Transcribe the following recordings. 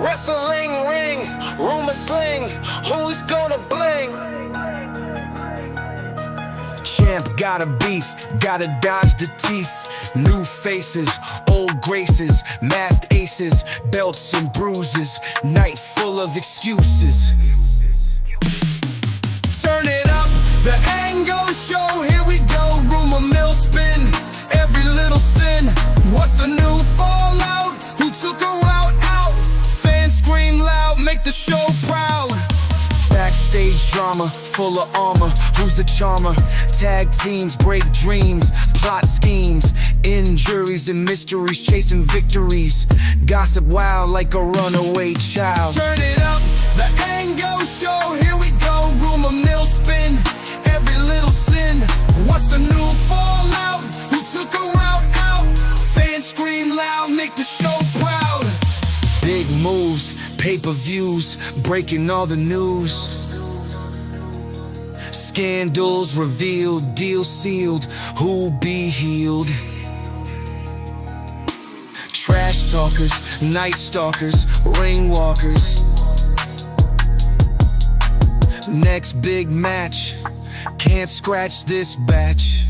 Wrestling ring, rumor sling, who's gonna bling? Champ got a beef, gotta dodge the teeth. New faces, old graces, masked aces, belts and bruises, night full of excuses. Turn it up, the Ango show, here we go. Rumor mill spin, every little sin. What's the new fallout? Who took a route out? Fans scream loud, make the show proud. Backstage drama, full of armor, who's the charmer? Tag teams break dreams, plot schemes, injuries and mysteries, chasing victories. Gossip wild like a runaway child. Turn it up, the Ango show, here we go. Rumor mill spin, every little sin. What's the new fallout? Who took a route out? Fans scream loud, make the show proud. Big moves, pay-per-views, breaking all the news. Scandals revealed, deal sealed, who'll be healed? Trash talkers, night stalkers, ring walkers. Next big match, can't scratch this batch.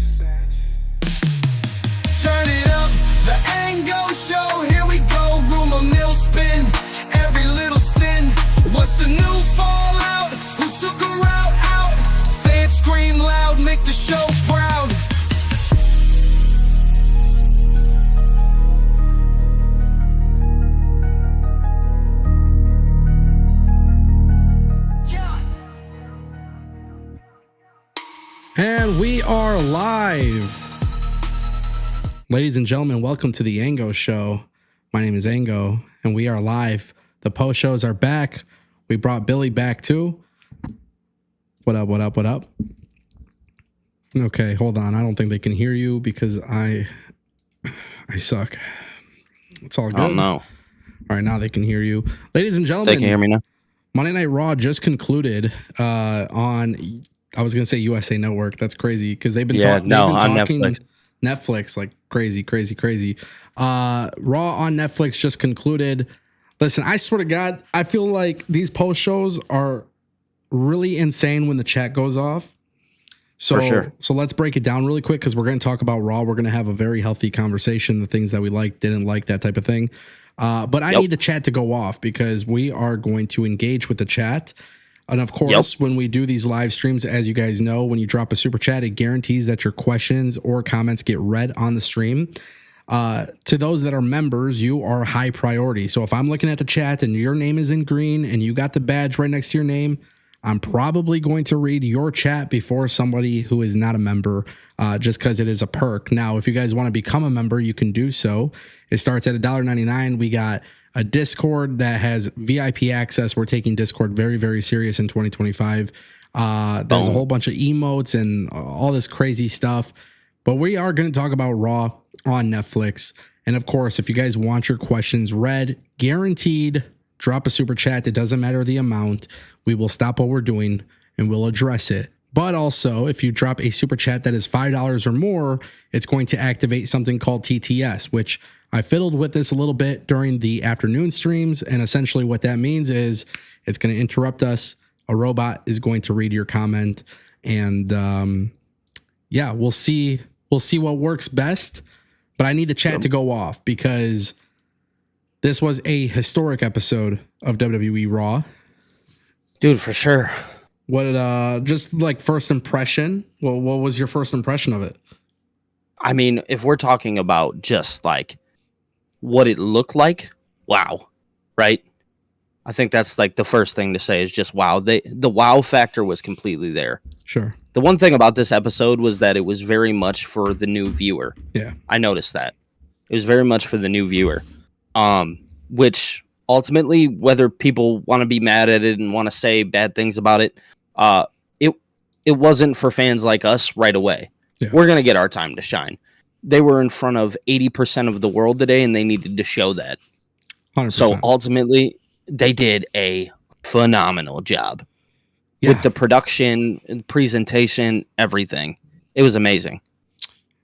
Turn it up, the Ango show, here we go. Rumor mill spin, every little sin. What's the new fallout? Who took a route out? Fans scream loud, make the show proud. And we are live. Ladies and gentlemen, welcome to the Ango Show. My name is Ango, and we are live. The post shows are back. We brought Billy back too. What up, what up, what up? Okay, hold on. I don't think they can hear you because I suck. It's all good. Oh, no. All right, now they can hear you. Ladies and gentlemen. They can hear me now. Monday Night Raw just concluded on, I was going to say USA Network. That's crazy because they've been, on talking Netflix. Netflix, like crazy. Raw on Netflix just concluded. Listen, I swear to God, I feel like these post shows are really insane when the chat goes off. So, For sure. So let's break it down really quick because we're going to talk about Raw. We're going to have a very healthy conversation, the things that we like, didn't like, that type of thing. But I need the chat to go off because we are going to engage with the chat. And of course, when we do these live streams, as you guys know, when you drop a super chat, it guarantees that your questions or comments get read on the stream. To those that are members, you are high priority. So if I'm looking at the chat and your name is in green and you got the badge right next to your name, I'm probably going to read your chat before somebody who is not a member, just because it is a perk. Now, if you guys want to become a member, you can do so. It starts at $1.99. We got a Discord that has VIP access. We're taking Discord very, very serious in 2025. There's a whole bunch of emotes and all this crazy stuff. But we are going to talk about Raw on Netflix. And of course, if you guys want your questions read, guaranteed, drop a super chat. It doesn't matter the amount. We will stop what we're doing and we'll address it. But also, if you drop a super chat that is $5 or more, it's going to activate something called TTS, which I fiddled with this a little bit during the afternoon streams. And essentially what that means is it's going to interrupt us. A robot is going to read your comment. And we'll see what works best. But I need the chat to go off because this was a historic episode of WWE Raw. Dude, for sure. What just like first impression? What was your first impression of it? I mean, if we're talking about just like what it looked like, wow, right? I think that's like the first thing to say is just wow. The wow factor was completely there. Sure. The one thing about this episode was that it was very much for the new viewer. Yeah. I noticed that. It was very much for the new viewer. Which ultimately, whether people want to be mad at it and want to say bad things about it, it wasn't for fans like us right away. Yeah. We're going to get our time to shine. They were in front of 80% of the world today, and they needed to show that. 100%. So ultimately, they did a phenomenal job with the production, presentation, everything. It was amazing.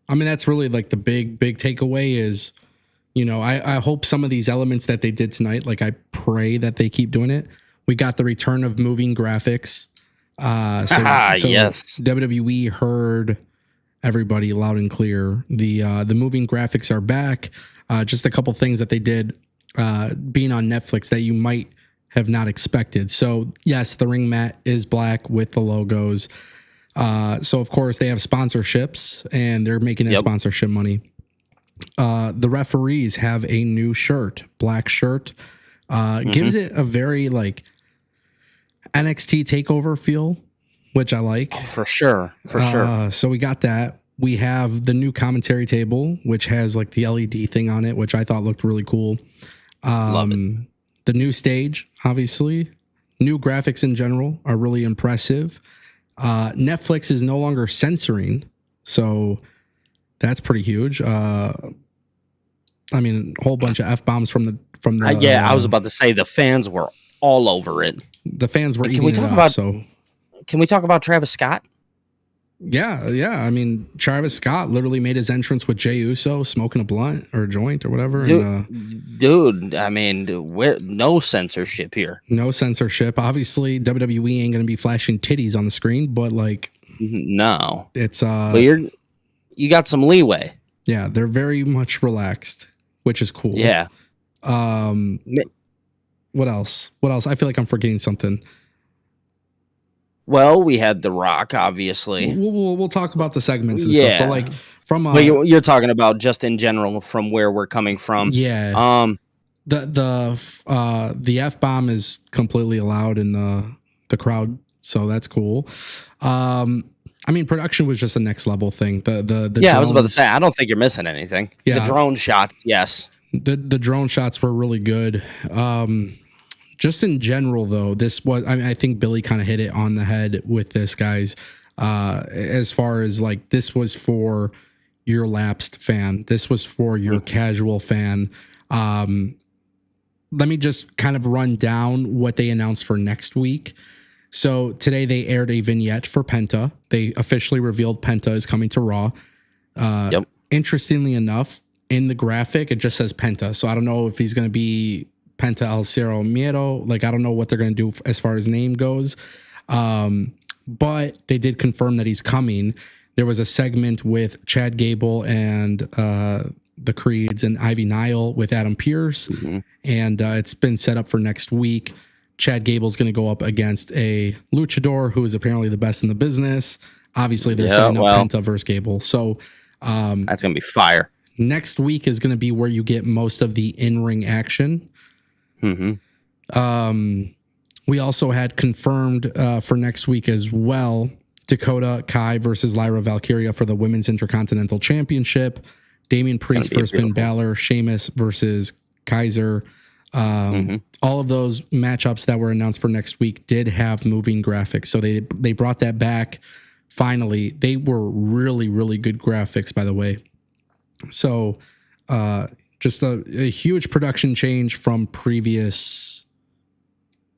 I mean, that's really like the big takeaway is You know, I hope some of these elements that they did tonight, like I pray that they keep doing it. We got the return of moving graphics. So Yes. WWE heard everybody loud and clear. The moving graphics are back. Just a couple things that they did being on Netflix that you might have not expected. So yes, the ring mat is black with the logos. So of course they have sponsorships and they're making that sponsorship money. The referees have a new shirt, black shirt. Gives it a very like NXT takeover feel, which I like. Oh, for sure. So we got that. We have the new commentary table, which has like the LED thing on it, which I thought looked really cool. Love it. The new stage, obviously. New graphics in general are really impressive. Netflix is no longer censoring, so that's pretty huge. I mean, a whole bunch of F-bombs from the I was about to say the fans were all over it. The fans were Can eating we it talk up. about- So Can we talk about Travis Scott? yeah. I mean, Travis Scott literally made his entrance with Jey Uso smoking a blunt or a joint or whatever. Dude, I mean, no censorship here. No censorship. Obviously, WWE ain't gonna be flashing titties on the screen, but like No. it's But you got some leeway. yeah, they're very much relaxed, which is cool. Yeah. What else? I feel like I'm forgetting something. Well, we had The Rock, obviously. We'll talk about the segments and stuff, but like from But you're talking about just in general from where we're coming from. yeah. The F-bomb is completely allowed in the crowd, so that's cool. I mean, production was just a next level thing. The I was about to drones- say, I don't think you're missing anything. Yeah. The drone shots, yes. The drone shots were really good. Just in general, though, this was, I mean, I think Billy kind of hit it on the head with this, guys. As far as like, this was for your lapsed fan. This was for your casual fan. Let me just kind of run down what they announced for next week. So today they aired a vignette for Penta. They officially revealed Penta is coming to Raw. Interestingly enough, in the graphic, it just says Penta. So I don't know if he's going to be Penta El Cero Miedo. Like, I don't know what they're going to do as far as name goes. But they did confirm that he's coming. There was a segment with Chad Gable and the Creeds and Ivy Nile with Adam Pearce. And it's been set up for next week. Chad Gable's going to go up against a luchador who is apparently the best in the business. Obviously, they're setting up Penta versus Gable. So that's going to be fire. Next week is going to be where you get most of the in-ring action. We also had confirmed for next week as well, Dakota Kai versus Lyra Valkyria for the Women's Intercontinental Championship. Damian Priest versus Finn Balor. Sheamus versus Kaiser. All of those matchups that were announced for next week did have moving graphics. So they brought that back. Finally, they were really, really good graphics, by the way. So just a huge production change from previous,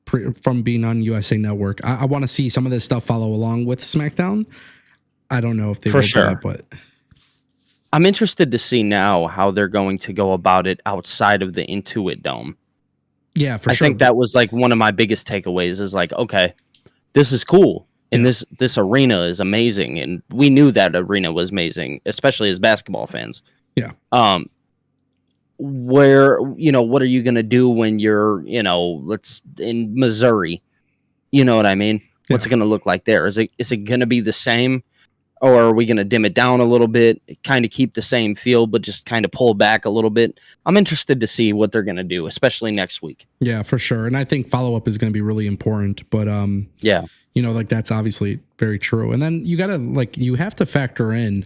from being on USA Network. I want to see some of this stuff follow along with SmackDown. I don't know if they will do that, but I'm interested to see now how they're going to go about it outside of the Intuit Dome. Yeah, for I sure. think that was like one of my biggest takeaways is like, okay, this is cool. And this arena is amazing. And we knew that arena was amazing, especially as basketball fans. Yeah. Where, what are you going to do when you're, let's in Missouri? You know what I mean? What's it going to look like there? Is it going to be the same? Or are we going to dim it down a little bit, kind of keep the same feel, but just kind of pull back a little bit? I'm interested to see what they're going to do, especially next week. Yeah, for sure. And I think follow-up is going to be really important. But, like that's obviously very true. And then you got to, you have to factor in,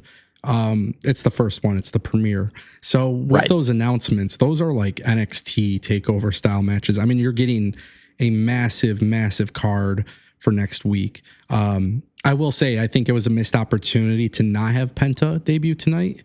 it's the first one. It's the premiere. So with those announcements, those are like NXT takeover style matches. I mean, you're getting a massive, massive card for next week. I will say, I think it was a missed opportunity to not have Penta debut tonight.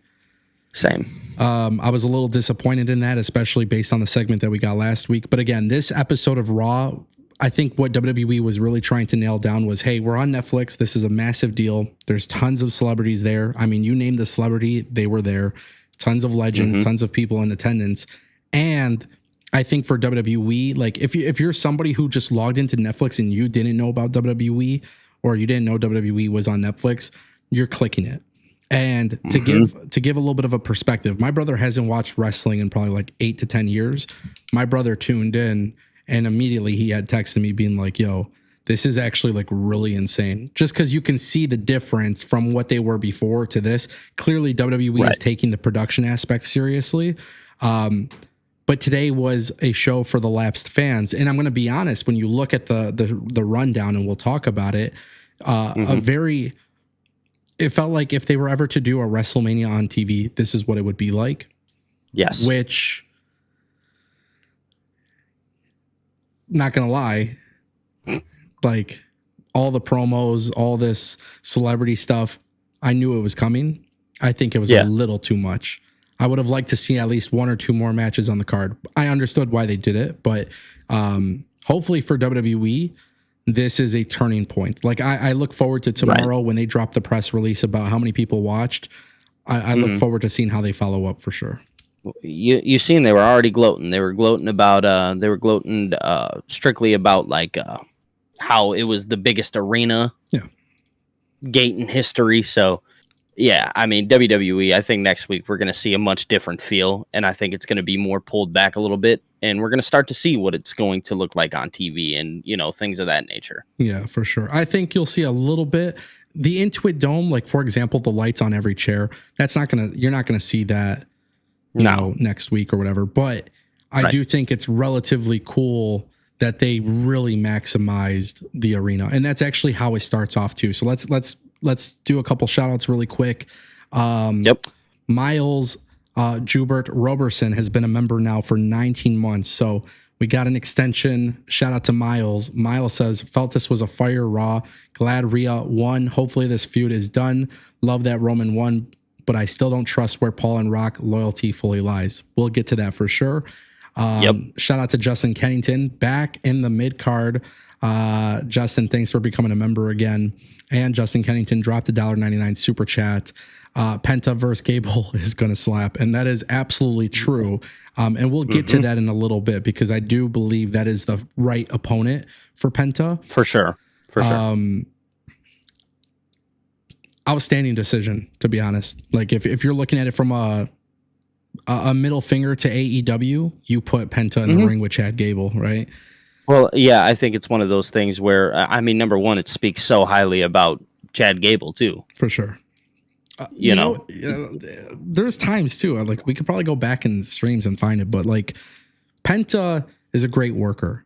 Same. I was a little disappointed in that, especially based on the segment that we got last week. But again, this episode of Raw, I think what WWE was really trying to nail down was, hey, we're on Netflix. This is a massive deal. There's tons of celebrities there. I mean, you name the celebrity, they were there. tons of legends, tons of people in attendance. And I think for WWE, like if you're somebody who just logged into Netflix and you didn't know about WWE, or you didn't know WWE was on Netflix, you're clicking it. And to give a little bit of a perspective, my brother hasn't watched wrestling in probably like 8 to 10 years. My brother tuned in and immediately he had texted me being like, yo, this is actually like really insane. Just because you can see the difference from what they were before to this. Clearly WWE is taking the production aspect seriously. But today was a show for the lapsed fans. And I'm going to be honest, when you look at the rundown, and we'll talk about it, it felt like if they were ever to do a WrestleMania on TV, this is what it would be like. Yes. Which, not going to lie, like all the promos, all this celebrity stuff, I knew it was coming. I think it was a little too much. I would have liked to see at least 1 or 2 more matches on the card. I understood why they did it, but hopefully for WWE, this is a turning point. Like I look forward to tomorrow when they drop the press release about how many people watched. I look forward to seeing how they follow up for sure. You seen they were already gloating. They were gloating about strictly about like how it was the biggest arena gate in history. So yeah, I mean WWE, I think next week we're going to see a much different feel, and I think it's going to be more pulled back a little bit, and we're going to start to see what it's going to look like on TV and, you know, things of that nature. Yeah, for sure. I think you'll see a little bit. The Intuit Dome, like for example, the lights on every chair, you're not going to see that you know, next week or whatever, but I do think it's relatively cool that they really maximized the arena, and that's actually how it starts off too. So let's do a couple shout outs really quick. Miles Jubert Roberson has been a member now for 19 months. So we got an extension. Shout out to Miles. Miles says, felt this was a fire Raw. Glad Rhea won. Hopefully this feud is done. Love that Roman won, but I still don't trust where Paul and Rock loyalty fully lies. We'll get to that for sure. Shout out to Justin Kennington back in the mid card. Justin, thanks for becoming a member again. And Justin Kennington dropped a $1.99 super chat. Penta versus Gable is going to slap. And that is absolutely true. And we'll get to that in a little bit because I do believe that is the right opponent for Penta. For sure. For sure. Outstanding decision, to be honest. Like if you're looking at it from a middle finger to AEW, you put Penta in the ring with Chad Gable, right? Well, yeah, I think it's one of those things where, I mean, number one, it speaks so highly about Chad Gable, too. For sure. You know, there's times, too, like, we could probably go back in streams and find it, but, like, Penta is a great worker.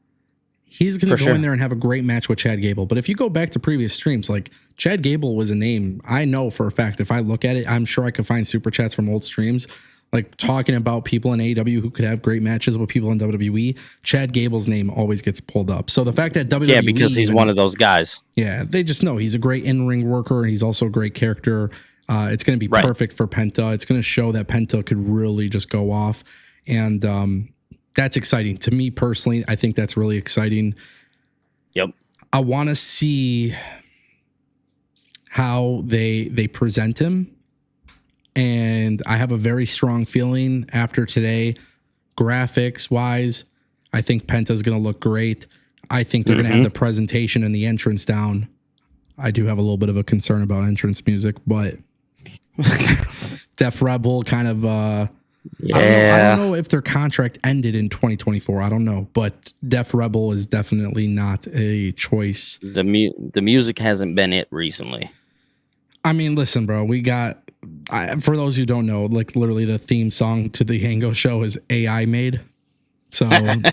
He's going to go in there and have a great match with Chad Gable. But if you go back to previous streams, like, Chad Gable was a name I know for a fact. If I look at it, I'm sure I could find super chats from old streams like talking about people in AEW who could have great matches with people in WWE. Chad Gable's name always gets pulled up. So the fact that WWE, yeah, because he's one of those guys. Yeah, they just know he's a great in-ring worker and he's also a great character. It's going to be perfect for Penta. It's going to show that Penta could really just go off, and that's exciting to me personally. I think that's really exciting. Yep. I want to see how they present him. And I have a very strong feeling after today, graphics wise, I think Penta's going to look great. I think they're going to have the presentation and the entrance down. I do have a little bit of a concern about entrance music, but Def Rebel kind of, I don't know if their contract ended in 2024. I don't know, but Def Rebel is definitely not a choice. The music hasn't been it recently. I mean, listen, bro, we got, for those who don't know, like literally the theme song to the Ango show is AI made. So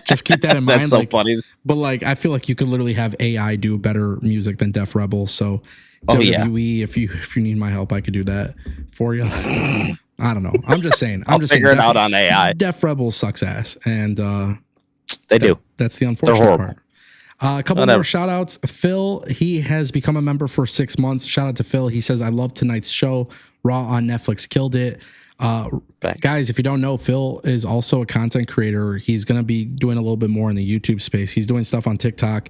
just keep that in mind. That's so funny. But like, I feel like you could literally have AI do better music than Def Rebel. So WWE, if you need my help, I could do that for you. I don't know. I'm just saying. I'm just figure it out on AI. Def Rebel sucks ass, and they do. That's the unfortunate part. A couple more shout outs. Phil, he has become a member for 6 months. Shout out to Phil. He says, I love tonight's show. Raw on Netflix killed it. Guys, if you don't know, Phil is also a content creator. He's going to be doing a little bit more in the YouTube space. He's doing stuff on TikTok.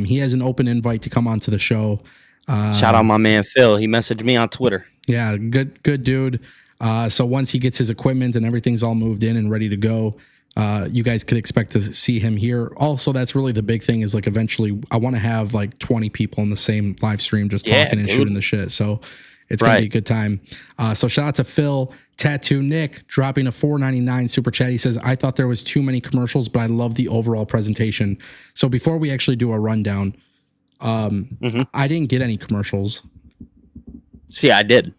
He has an open invite to come onto the show. Shout out my man Phil. He messaged me on Twitter. Yeah, good dude. So once he gets his equipment and everything's all moved in and ready to go, you guys could expect to see him here. Also, that's really the big thing is like eventually I want to have like 20 people in the same live stream just talking and shooting the shit. So it's going to be a good time. So shout out to Phil. Tattoo Nick dropping a $4.99 super chat. He says, I thought there was too many commercials, but I love the overall presentation. So before we actually do a rundown, I didn't get any commercials. See, I did.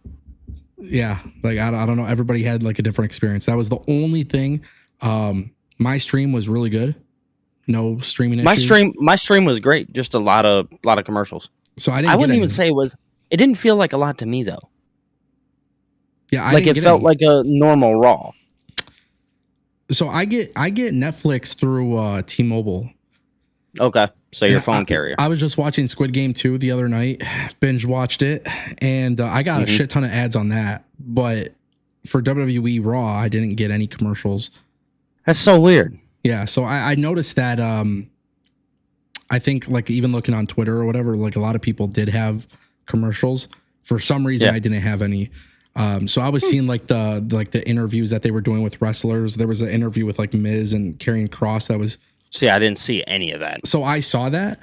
Yeah. Like, I don't know. Everybody had like a different experience. That was the only thing. My stream was really good. No streaming issues. My stream was great. Just a lot of commercials. So I wouldn't even say it didn't feel like a lot to me though. Yeah, it felt like a normal Raw. So I get Netflix through T-Mobile. Okay, so your phone carrier. I was just watching Squid Game 2 the other night, binge watched it, and I got a shit ton of ads on that. But for WWE Raw, I didn't get any commercials. That's so weird. Yeah, so I noticed that. I think like even looking on Twitter or whatever, like a lot of people did have commercials. For some reason, I didn't have any. So I was seeing like the interviews that they were doing with wrestlers. There was an interview with like Miz and Karrion Kross that was. See, I didn't see any of that. So I saw that,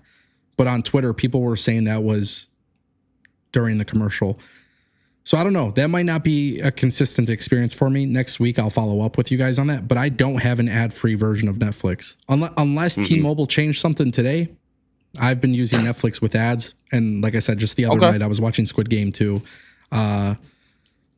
but on Twitter, people were saying that was during the commercial. So I don't know. That might not be a consistent experience for me. Next week, I'll follow up with you guys on that. But I don't have an ad-free version of Netflix unless T-Mobile changed something today. I've been using Netflix with ads, and like I said, just the other night, I was watching Squid Game 2.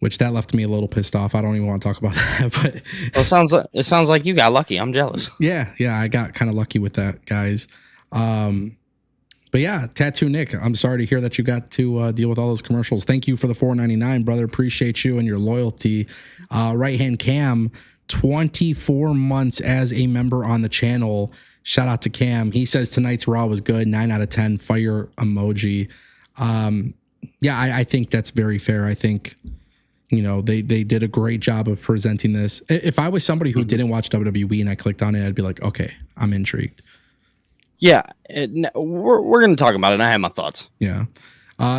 Which that left me a little pissed off. I don't even want to talk about that. But well, it sounds like you got lucky. I'm jealous. Yeah, I got kind of lucky with that, guys. But yeah, Tattoo Nick, I'm sorry to hear that you got to deal with all those commercials. Thank you for the $4.99, brother. Appreciate you and your loyalty. Right Hand Cam, 24 months as a member on the channel. Shout out to Cam. He says tonight's Raw was good. 9 out of 10. Fire emoji. Yeah, I think that's very fair. I think. You know, they did a great job of presenting this. If I was somebody who didn't watch WWE and I clicked on it, I'd be like, okay, I'm intrigued. Yeah, we're going to talk about it. And I have my thoughts. Yeah.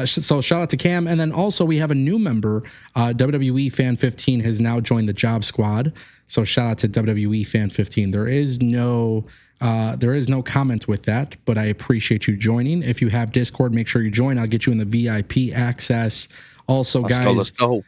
So shout out to Cam. And then also we have a new member. WWE Fan 15 has now joined the Job Squad. So shout out to WWE Fan 15. There is no comment with that, but I appreciate you joining. If you have Discord, make sure you join. I'll get you in the VIP access. Also, let's go.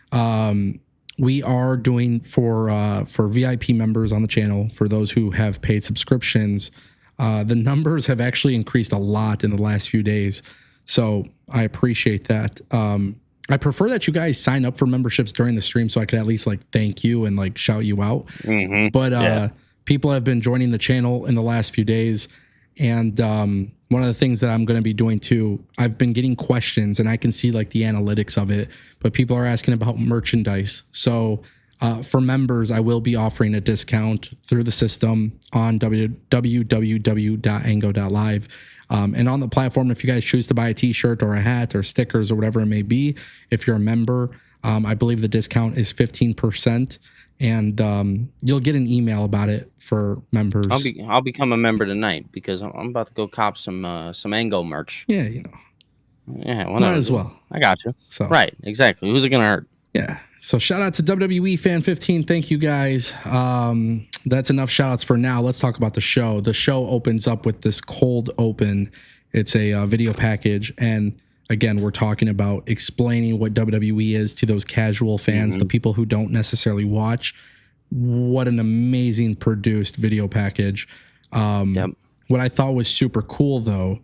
We are doing for VIP members on the channel, for those who have paid subscriptions, the numbers have actually increased a lot in the last few days. So I appreciate that. I prefer that you guys sign up for memberships during the stream so I could at least like thank you and like shout you out. But people have been joining the channel in the last few days. And one of the things that I'm going to be doing too, I've been getting questions and I can see like the analytics of it, but people are asking about merchandise. So for members, I will be offering a discount through the system on www.ango.live. And on the platform, if you guys choose to buy a t-shirt or a hat or stickers or whatever it may be, if you're a member, I believe the discount is 15%. And you'll get an email about it for members. I'll become a member tonight because I'm about to go cop some Ango merch. Yeah, you know. Yeah, whatever. Might as well. I got you. So right, exactly. Who's it gonna hurt? Yeah. So shout out to WWE Fan 15. Thank you guys. That's enough shout outs for now. Let's talk about the show. The show opens up with this cold open. It's a video package, and again, we're talking about explaining what WWE is to those casual fans, the people who don't necessarily watch. What an amazing produced video package. What I thought was super cool, though,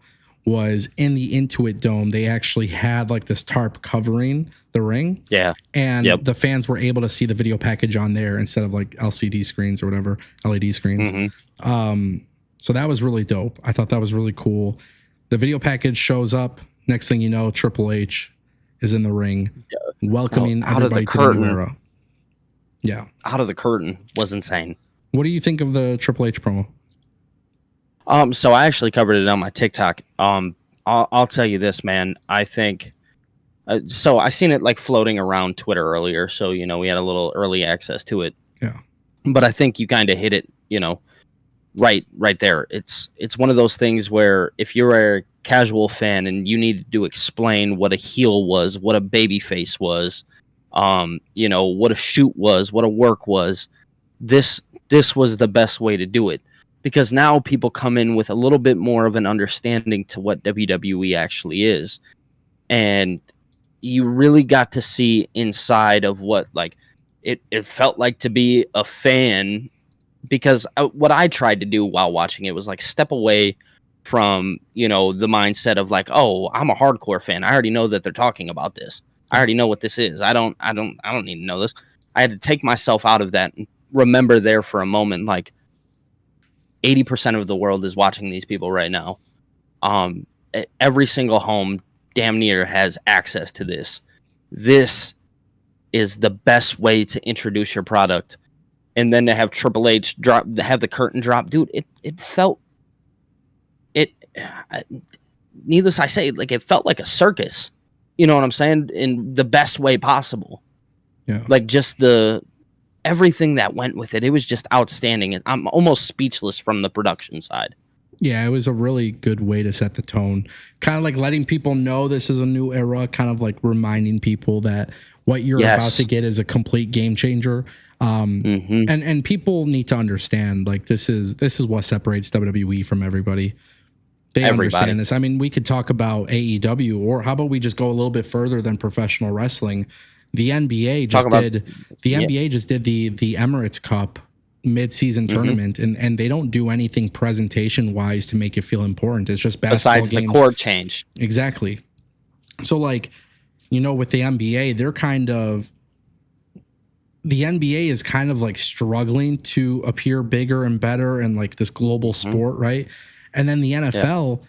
was in the Intuit Dome, they actually had like this tarp covering the ring. Yeah. And the fans were able to see the video package on there instead of like LCD screens or whatever, LED screens. So that was really dope. I thought that was really cool. The video package shows up. Next thing you know, Triple H is in the ring, welcoming everybody to the new era. Yeah. Out of the curtain was insane. What do you think of the Triple H promo? So I actually covered it on my TikTok. I'll tell you this, man. I think so. I seen it like floating around Twitter earlier, so you know we had a little early access to it. Yeah. But I think you kind of hit it, you know, right there. It's one of those things where if you're a casual fan and you needed to explain what a heel was, what a baby face was, you know, what a shoot was, what a work was. This was the best way to do it, because now people come in with a little bit more of an understanding to what WWE actually is, and you really got to see inside of what, like, it felt like to be a fan. Because what I tried to do while watching it was like step away from, you know, the mindset of like, oh, I'm a hardcore fan, I already know that they're talking about this, I already know what this is, I don't need to know this. I had to take myself out of that and remember there for a moment, like 80% of the world is watching these people right now. Every single home damn near has access to this. This is the best way to introduce your product. And then to have Triple H have the curtain drop, dude, it felt, needless I say, like, it felt like a circus. You know what I'm saying? In the best way possible. Yeah. Like, just everything that went with it. It was just outstanding. And I'm almost speechless from the production side. Yeah, it was a really good way to set the tone. Kind of like letting people know this is a new era, kind of like reminding people that what you're about to get is a complete game changer. And people need to understand, like, this is what separates WWE from everybody. They understand this. I mean, we could talk about AEW, or how about we just go a little bit further than professional wrestling? The NBA just did the Emirates Cup mid-season tournament, and they don't do anything presentation wise to make you feel important. It's just basketball besides games. The court change. Exactly. So, like, you know, with the NBA, the NBA is kind of like struggling to appear bigger and better and like this global sport, right? And then the NFL,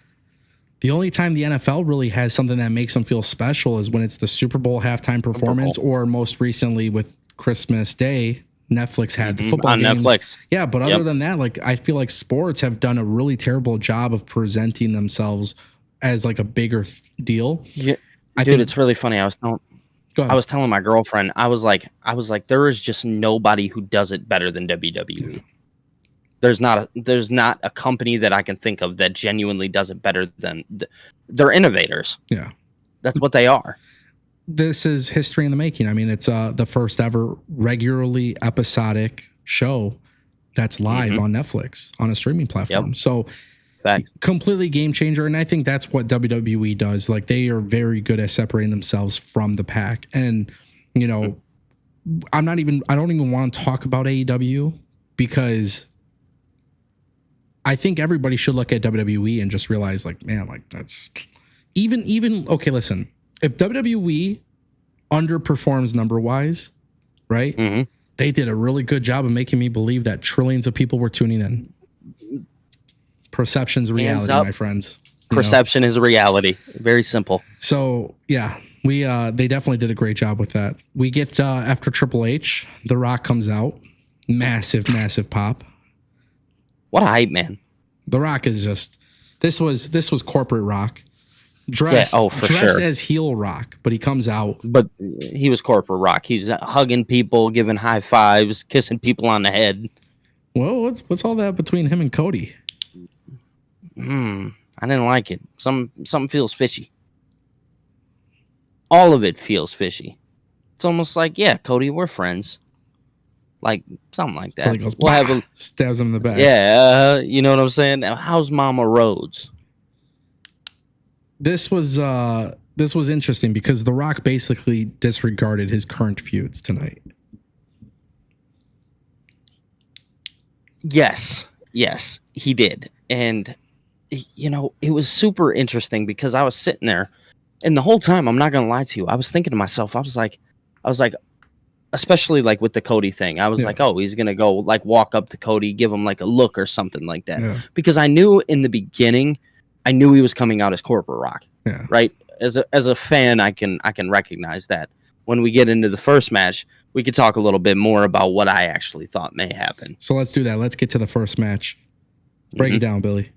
the only time the NFL really has something that makes them feel special is when it's the Super Bowl halftime performance, or most recently with Christmas Day, Netflix had the football on games. Netflix. Yeah, but other than that, like, I feel like sports have done a really terrible job of presenting themselves as like a bigger deal. Yeah, dude, it's really funny. I was telling my girlfriend, I was like, there is just nobody who does it better than WWE. Yeah. There's not a company that I can think of that genuinely does it better than they're innovators. Yeah, that's what they are. This is history in the making. I mean, it's the first ever regularly episodic show that's live on Netflix on a streaming platform. So completely game changer. And I think that's what WWE does. Like, they are very good at separating themselves from the pack. And, you know, I don't even want to talk about AEW, because I think everybody should look at WWE and just realize, like, man, like, that's even okay, listen, if WWE underperforms number wise, right? They did a really good job of making me believe that trillions of people were tuning in. Perception's reality, my friends. Perception is a reality. Very simple. So yeah, they definitely did a great job with that. We get after Triple H, The Rock comes out, massive pop. What a hype man. The Rock is just this was corporate Rock. Dressed as heel Rock, but he comes out. But he was corporate Rock. He's hugging people, giving high fives, kissing people on the head. Well, what's all that between him and Cody? I didn't like it. Something feels fishy. All of it feels fishy. It's almost like, yeah, Cody, we're friends. Like, something like that. So he goes, stabs him in the back. Yeah, you know what I'm saying? How's Mama Rhodes? This was interesting because The Rock basically disregarded his current feuds tonight. Yes, he did. And, you know, it was super interesting because I was sitting there, and the whole time, I'm not going to lie to you, I was thinking to myself, I was like, especially like with the Cody thing, I was like, oh, he's going to go like walk up to Cody, give him like a look or something like that. Yeah. Because I knew in the beginning, I knew he was coming out as corporate Rock, right? As a fan, I can recognize that. When we get into the first match, we could talk a little bit more about what I actually thought may happen. So let's do that. Let's get to the first match. Break it down, Billy.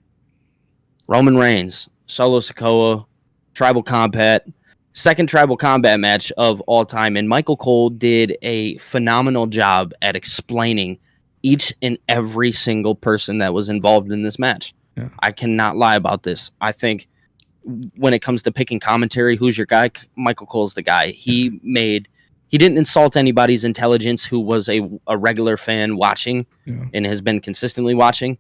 Roman Reigns, Solo Sikoa, Tribal Combat, second Tribal Combat match of all time, and Michael Cole did a phenomenal job at explaining each and every single person that was involved in this match. Yeah. I cannot lie about this. I think when it comes to picking commentary, who's your guy? Michael Cole's the guy. He he didn't insult anybody's intelligence who was a regular fan watching and has been consistently watching.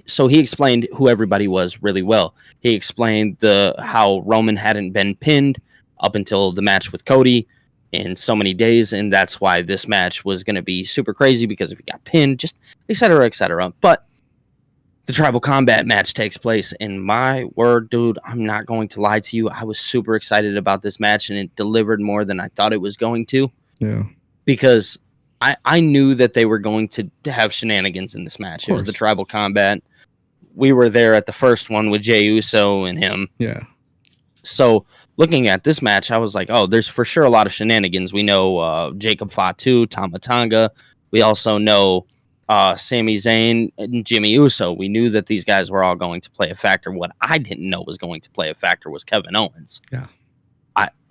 So he explained who everybody was really well. He explained how Roman hadn't been pinned up until the match with Cody in so many days, and that's why this match was going to be super crazy, because if he got pinned, just et cetera, et cetera. But the tribal combat match takes place, and my word, dude, I'm not going to lie to you. I was super excited about this match, and it delivered more than I thought it was going to. Yeah. Because I knew that they were going to have shenanigans in this match. It was the tribal combat. We were there at the first one with Jey Uso and him. Yeah. So looking at this match, I was like, oh, there's for sure a lot of shenanigans. We know Jacob Fatu, Tama Tonga. We also know Sami Zayn and Jimmy Uso. We knew that these guys were all going to play a factor. What I didn't know was going to play a factor was Kevin Owens. Yeah.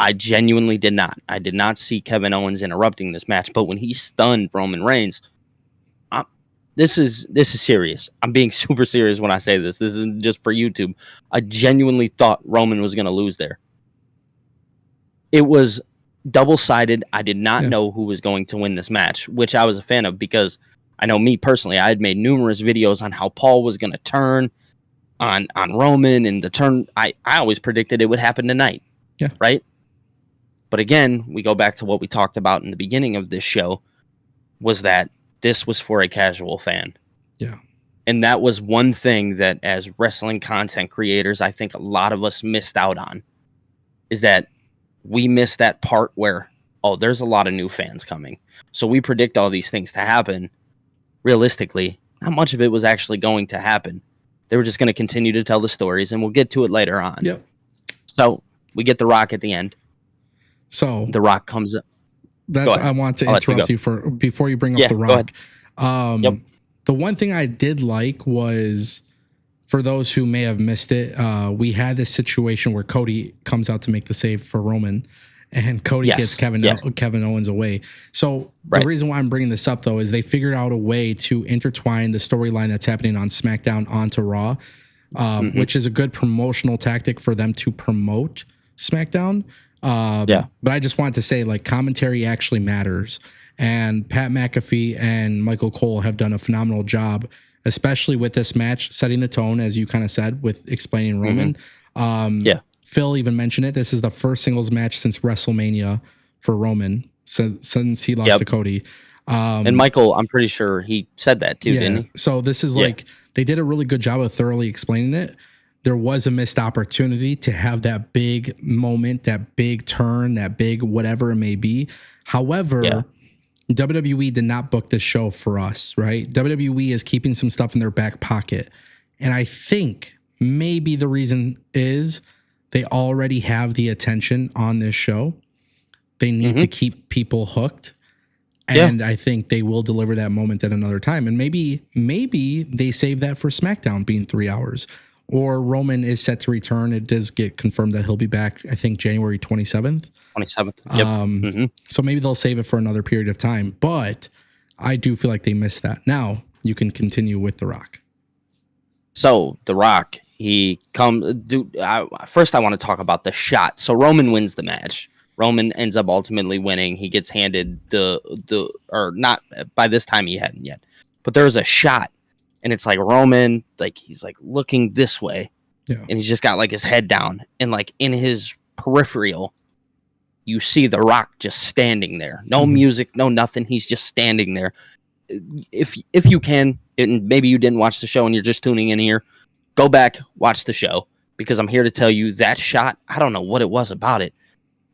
I genuinely did not. I did not see Kevin Owens interrupting this match, but when he stunned Roman Reigns, this is serious. I'm being super serious when I say this. This isn't just for YouTube. I genuinely thought Roman was going to lose there. It was double-sided. I did not know who was going to win this match, which I was a fan of, because I know me personally, I had made numerous videos on how Paul was going to turn on Roman, and the turn, I always predicted it would happen tonight. Yeah. Right? But again, we go back to what we talked about in the beginning of this show, was that this was for a casual fan. Yeah. And that was one thing that, as wrestling content creators, I think a lot of us missed out on, is that we missed that part where, oh, there's a lot of new fans coming. So we predict all these things to happen. Realistically, not much of it was actually going to happen. They were just going to continue to tell the stories, and we'll get to it later on. Yep. So we get The Rock at the end. So The Rock comes up. I want to interrupt you before you bring up The Rock. The one thing I did like was, for those who may have missed it, we had this situation where Cody comes out to make the save for Roman, and Cody gets Kevin Owens away. So the reason why I'm bringing this up, though, is they figured out a way to intertwine the storyline that's happening on SmackDown onto Raw, which is a good promotional tactic for them to promote SmackDown. But I just wanted to say, like, commentary actually matters, and Pat McAfee and Michael Cole have done a phenomenal job, especially with this match, setting the tone, as you kind of said, with explaining Roman. Phil even mentioned it. This is the first singles match since WrestleMania for Roman, since he lost to Cody. And Michael, I'm pretty sure he said that too, didn't he? So this is like, they did a really good job of thoroughly explaining it. There was a missed opportunity to have that big moment, that big turn, that big whatever it may be. However, WWE did not book this show for us, right? WWE is keeping some stuff in their back pocket. And I think maybe the reason is they already have the attention on this show. They need to keep people hooked. And I think they will deliver that moment at another time. And maybe they save that for SmackDown being 3 hours. Or Roman is set to return. It does get confirmed that he'll be back, I think, January 27th. 27th. Yep. So maybe they'll save it for another period of time. But I do feel like they missed that. Now you can continue with The Rock. So The Rock, he comes. First, I want to talk about the shot. So Roman wins the match. Roman ends up ultimately winning. He gets handed or not, by this time he hadn't yet. But there was a shot. And it's like Roman, like, he's like looking this way, and he's just got like his head down, and like in his peripheral, you see The Rock just standing there. No music, no nothing. He's just standing there. If you can, and maybe you didn't watch the show and you're just tuning in here, go back, watch the show, because I'm here to tell you that shot, I don't know what it was about it.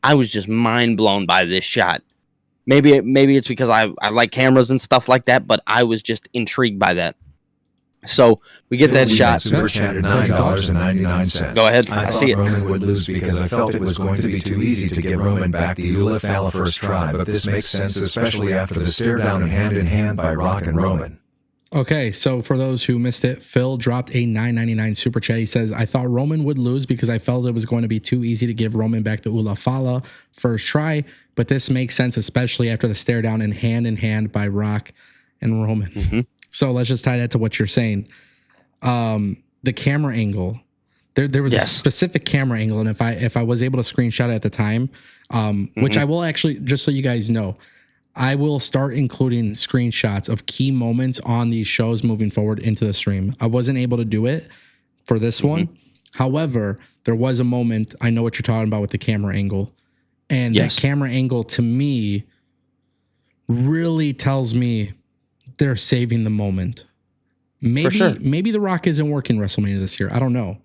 I was just mind blown by this shot. Maybe it's because I like cameras and stuff like that, but I was just intrigued by that. So we get that shot. Super chatted $9.99. Go ahead. I see thought it. Roman would lose because I felt it was going to be too easy to give Roman back the Ula Fala first try, but this makes sense, especially after the stare down and hand in hand by Rock and Roman. Okay, so for those who missed it, Phil dropped a $9.99 super chat. He says, I thought Roman would lose because I felt it was going to be too easy to give Roman back the Ula Fala first try, but this makes sense, especially after the stare down and hand by Rock and Roman. So let's just tie that to what you're saying. The camera angle, There was a specific camera angle, and if I was able to screenshot it at the time, which I will actually, just so you guys know, I will start including screenshots of key moments on these shows moving forward into the stream. I wasn't able to do it for this one. However, there was a moment, I know what you're talking about with the camera angle. And that camera angle to me really tells me they're saving the moment. Maybe The Rock isn't working WrestleMania this year. I don't know.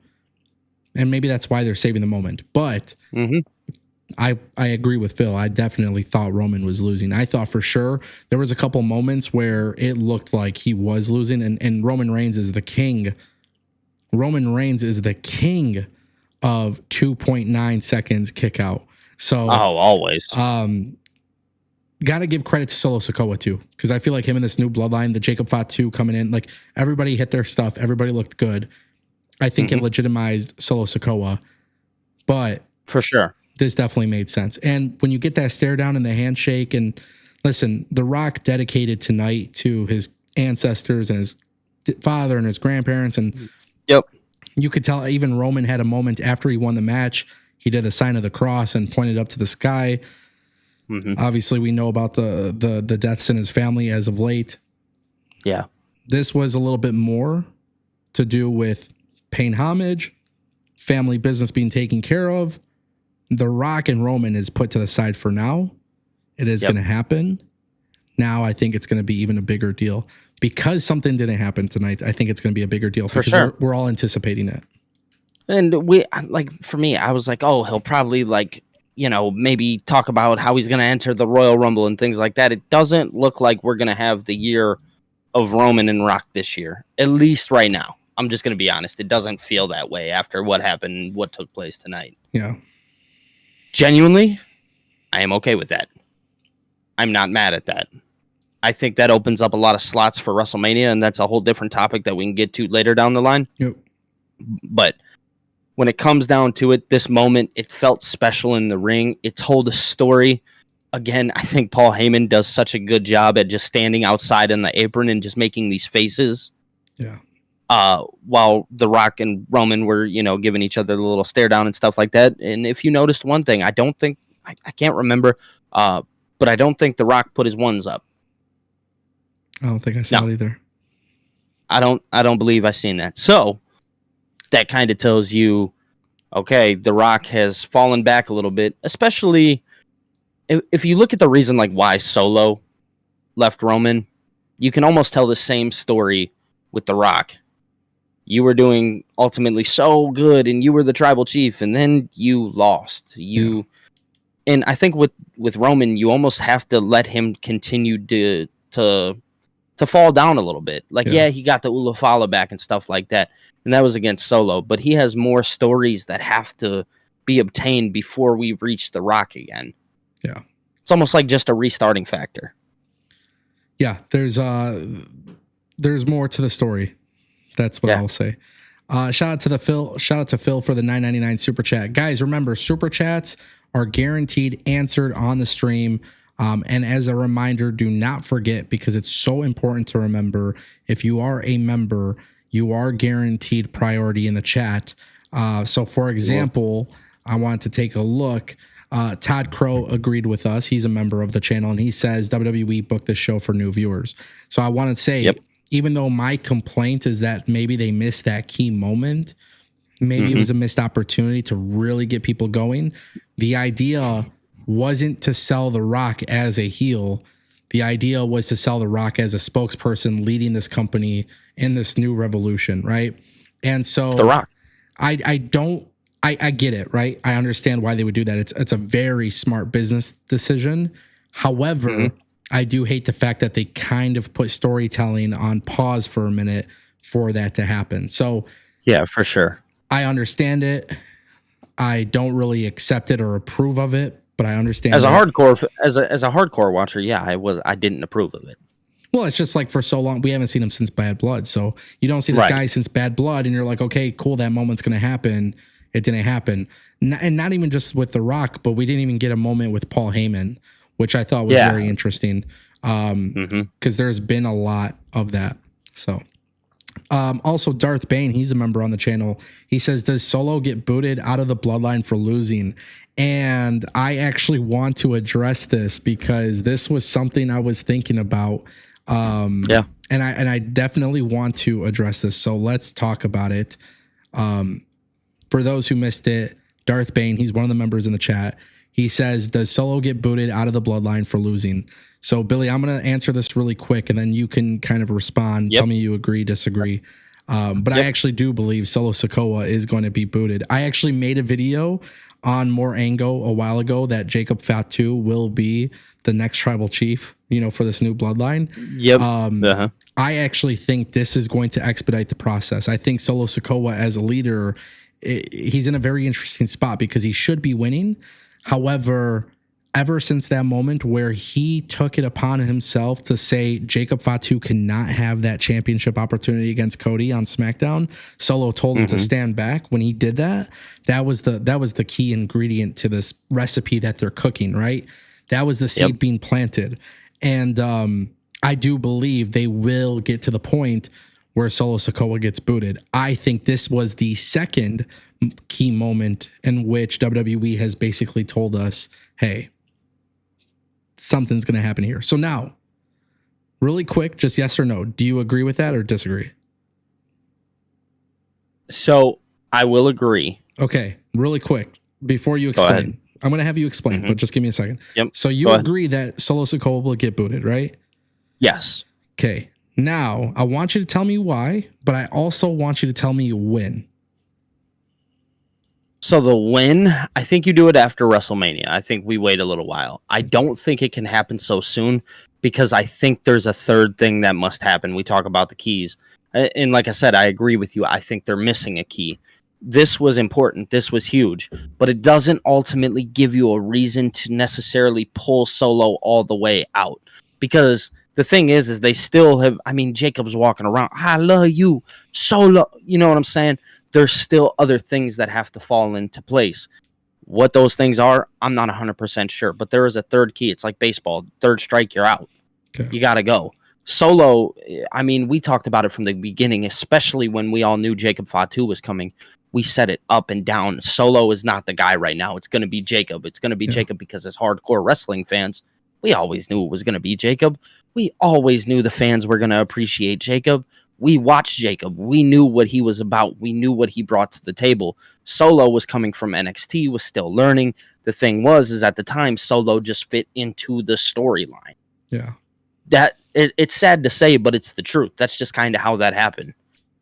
And maybe that's why they're saving the moment. But I agree with Phil. I definitely thought Roman was losing. I thought for sure there was a couple moments where it looked like he was losing, and Roman Reigns is the king. Roman Reigns is the king of 2.9 seconds kick out. So always. Got to give credit to Solo Sikoa too, because I feel like him in this new bloodline, the Jacob Fatu coming in, like everybody hit their stuff. Everybody looked good. I think it legitimized Solo Sikoa, but for sure, this definitely made sense. And when you get that stare down and the handshake, and listen, The Rock dedicated tonight to his ancestors and his father and his grandparents. And you could tell even Roman had a moment after he won the match. He did a sign of the cross and pointed up to the sky. Obviously, we know about the deaths in his family as of late. Yeah. This was a little bit more to do with paying homage, family business being taken care of. The Rock and Roman is put to the side for now. It is going to happen. Now I think it's going to be even a bigger deal. Because something didn't happen tonight, I think it's going to be a bigger deal for because sure. We're all anticipating it. And for me, I was like, oh, he'll probably maybe talk about how he's going to enter the Royal Rumble and things like that. It doesn't look like we're going to have the year of Roman and Rock this year, at least right now. I'm just going to be honest. It doesn't feel that way after what happened, what took place tonight. Yeah. Genuinely, I am okay with that. I'm not mad at that. I think that opens up a lot of slots for WrestleMania, and that's a whole different topic that we can get to later down the line. Yep. But when it comes down to it, this moment, it felt special in the ring. It told a story. Again, I think Paul Heyman does such a good job at just standing outside in the apron and just making these faces. Yeah. While The Rock and Roman were, giving each other the little stare down and stuff like that. And if you noticed one thing, I can't remember, but I don't think The Rock put his ones up. I don't think I saw it either. I don't believe I seen that. So that kind of tells you, okay, The Rock has fallen back a little bit, especially if you look at the reason why Solo left Roman, you can almost tell the same story with The Rock. You were doing ultimately so good, and you were the tribal chief, and then you lost. And I think with Roman, you almost have to let him continue to fall down a little bit. He got the Ulafala back and stuff like that, and that was against Solo. But he has more stories that have to be obtained before we reach The Rock again. Yeah, it's almost like just a restarting factor. Yeah, there's more to the story. That's what I'll say. Shout out to Phil for the $9.99 super chat. Guys, remember, super chats are guaranteed answered on the stream. And as a reminder, do not forget, because it's so important to remember, if you are a member, you are guaranteed priority in the chat. So for example, I wanted to take a look. Todd Crow agreed with us. He's a member of the channel, and he says WWE booked this show for new viewers. So I want to say, even though my complaint is that maybe they missed that key moment, maybe it was a missed opportunity to really get people going. The idea wasn't to sell The Rock as a heel. The idea was to sell The Rock as a spokesperson leading this company in this new revolution, right? And so The Rock. I get it, right? I understand why they would do that. It's a very smart business decision. However, I do hate the fact that they kind of put storytelling on pause for a minute for that to happen. So yeah, for sure. I understand it. I don't really accept it or approve of it, but I understand as a hardcore watcher. Yeah, I didn't approve of it. Well, it's just like for so long, we haven't seen him since Bad Blood. So you don't see this guy since Bad Blood, and you're like, okay, cool, that moment's going to happen. It didn't happen. And not even just with The Rock, but we didn't even get a moment with Paul Heyman, which I thought was very interesting. Because there's been a lot of that. So Also, Darth Bane, he's a member on the channel. He says, does Solo get booted out of the bloodline for losing? And I actually want to address this because this was something I was thinking about. Yeah. And I definitely want to address this. So let's talk about it. For those who missed it, Darth Bane, he's one of the members in the chat. He says, does Solo get booted out of the bloodline for losing? So, Billy, I'm going to answer this really quick, and then you can kind of respond. Tell me you agree, disagree. But I actually do believe Solo Sikoa is going to be booted. I actually made a video on More Ango a while ago that Jacob Fatu will be the next tribal chief, for this new bloodline. I actually think this is going to expedite the process. I think Solo Sikoa as a leader, he's in a very interesting spot because he should be winning. However, ever since that moment where he took it upon himself to say Jacob Fatu cannot have that championship opportunity against Cody on SmackDown, Solo told him to stand back. When he did that, that was the key ingredient to this recipe that they're cooking, right? That was the seed being planted. And I do believe they will get to the point where Solo Sikoa gets booted. I think this was the second key moment in which WWE has basically told us, hey, something's going to happen here. So now, really quick, just yes or no. Do you agree with that or disagree? So I will agree. Okay, really quick, before you explain, I'm going to have you explain, but just give me a second. So you agree that Solo Sikoa will get booted, right? Yes. Okay. Now, I want you to tell me why, but I also want you to tell me when. So the win, I think you do it after WrestleMania. I think we wait a little while. I don't think it can happen so soon because I think there's a third thing that must happen. We talk about the keys. And like I said, I agree with you. I think they're missing a key. This was important. This was huge. But it doesn't ultimately give you a reason to necessarily pull Solo all the way out. Because the thing is they still have, Jacob's walking around. I love you, Solo. You know what I'm saying? There's still other things that have to fall into place. What those things are, I'm not 100% sure. But there is a third key. It's like baseball. Third strike, you're out. Okay. You got to go. Solo, we talked about it from the beginning, especially when we all knew Jacob Fatu was coming. We set it up and down. Solo is not the guy right now. It's going to be Jacob. It's going to be Jacob because as hardcore wrestling fans, we always knew it was going to be Jacob. We always knew the fans were going to appreciate Jacob. We watched Jacob. We knew what he was about. We knew what he brought to the table. Solo was coming from NXT, was still learning. The thing is at the time, Solo just fit into the storyline. Yeah. That it's sad to say, but it's the truth. That's just kind of how that happened.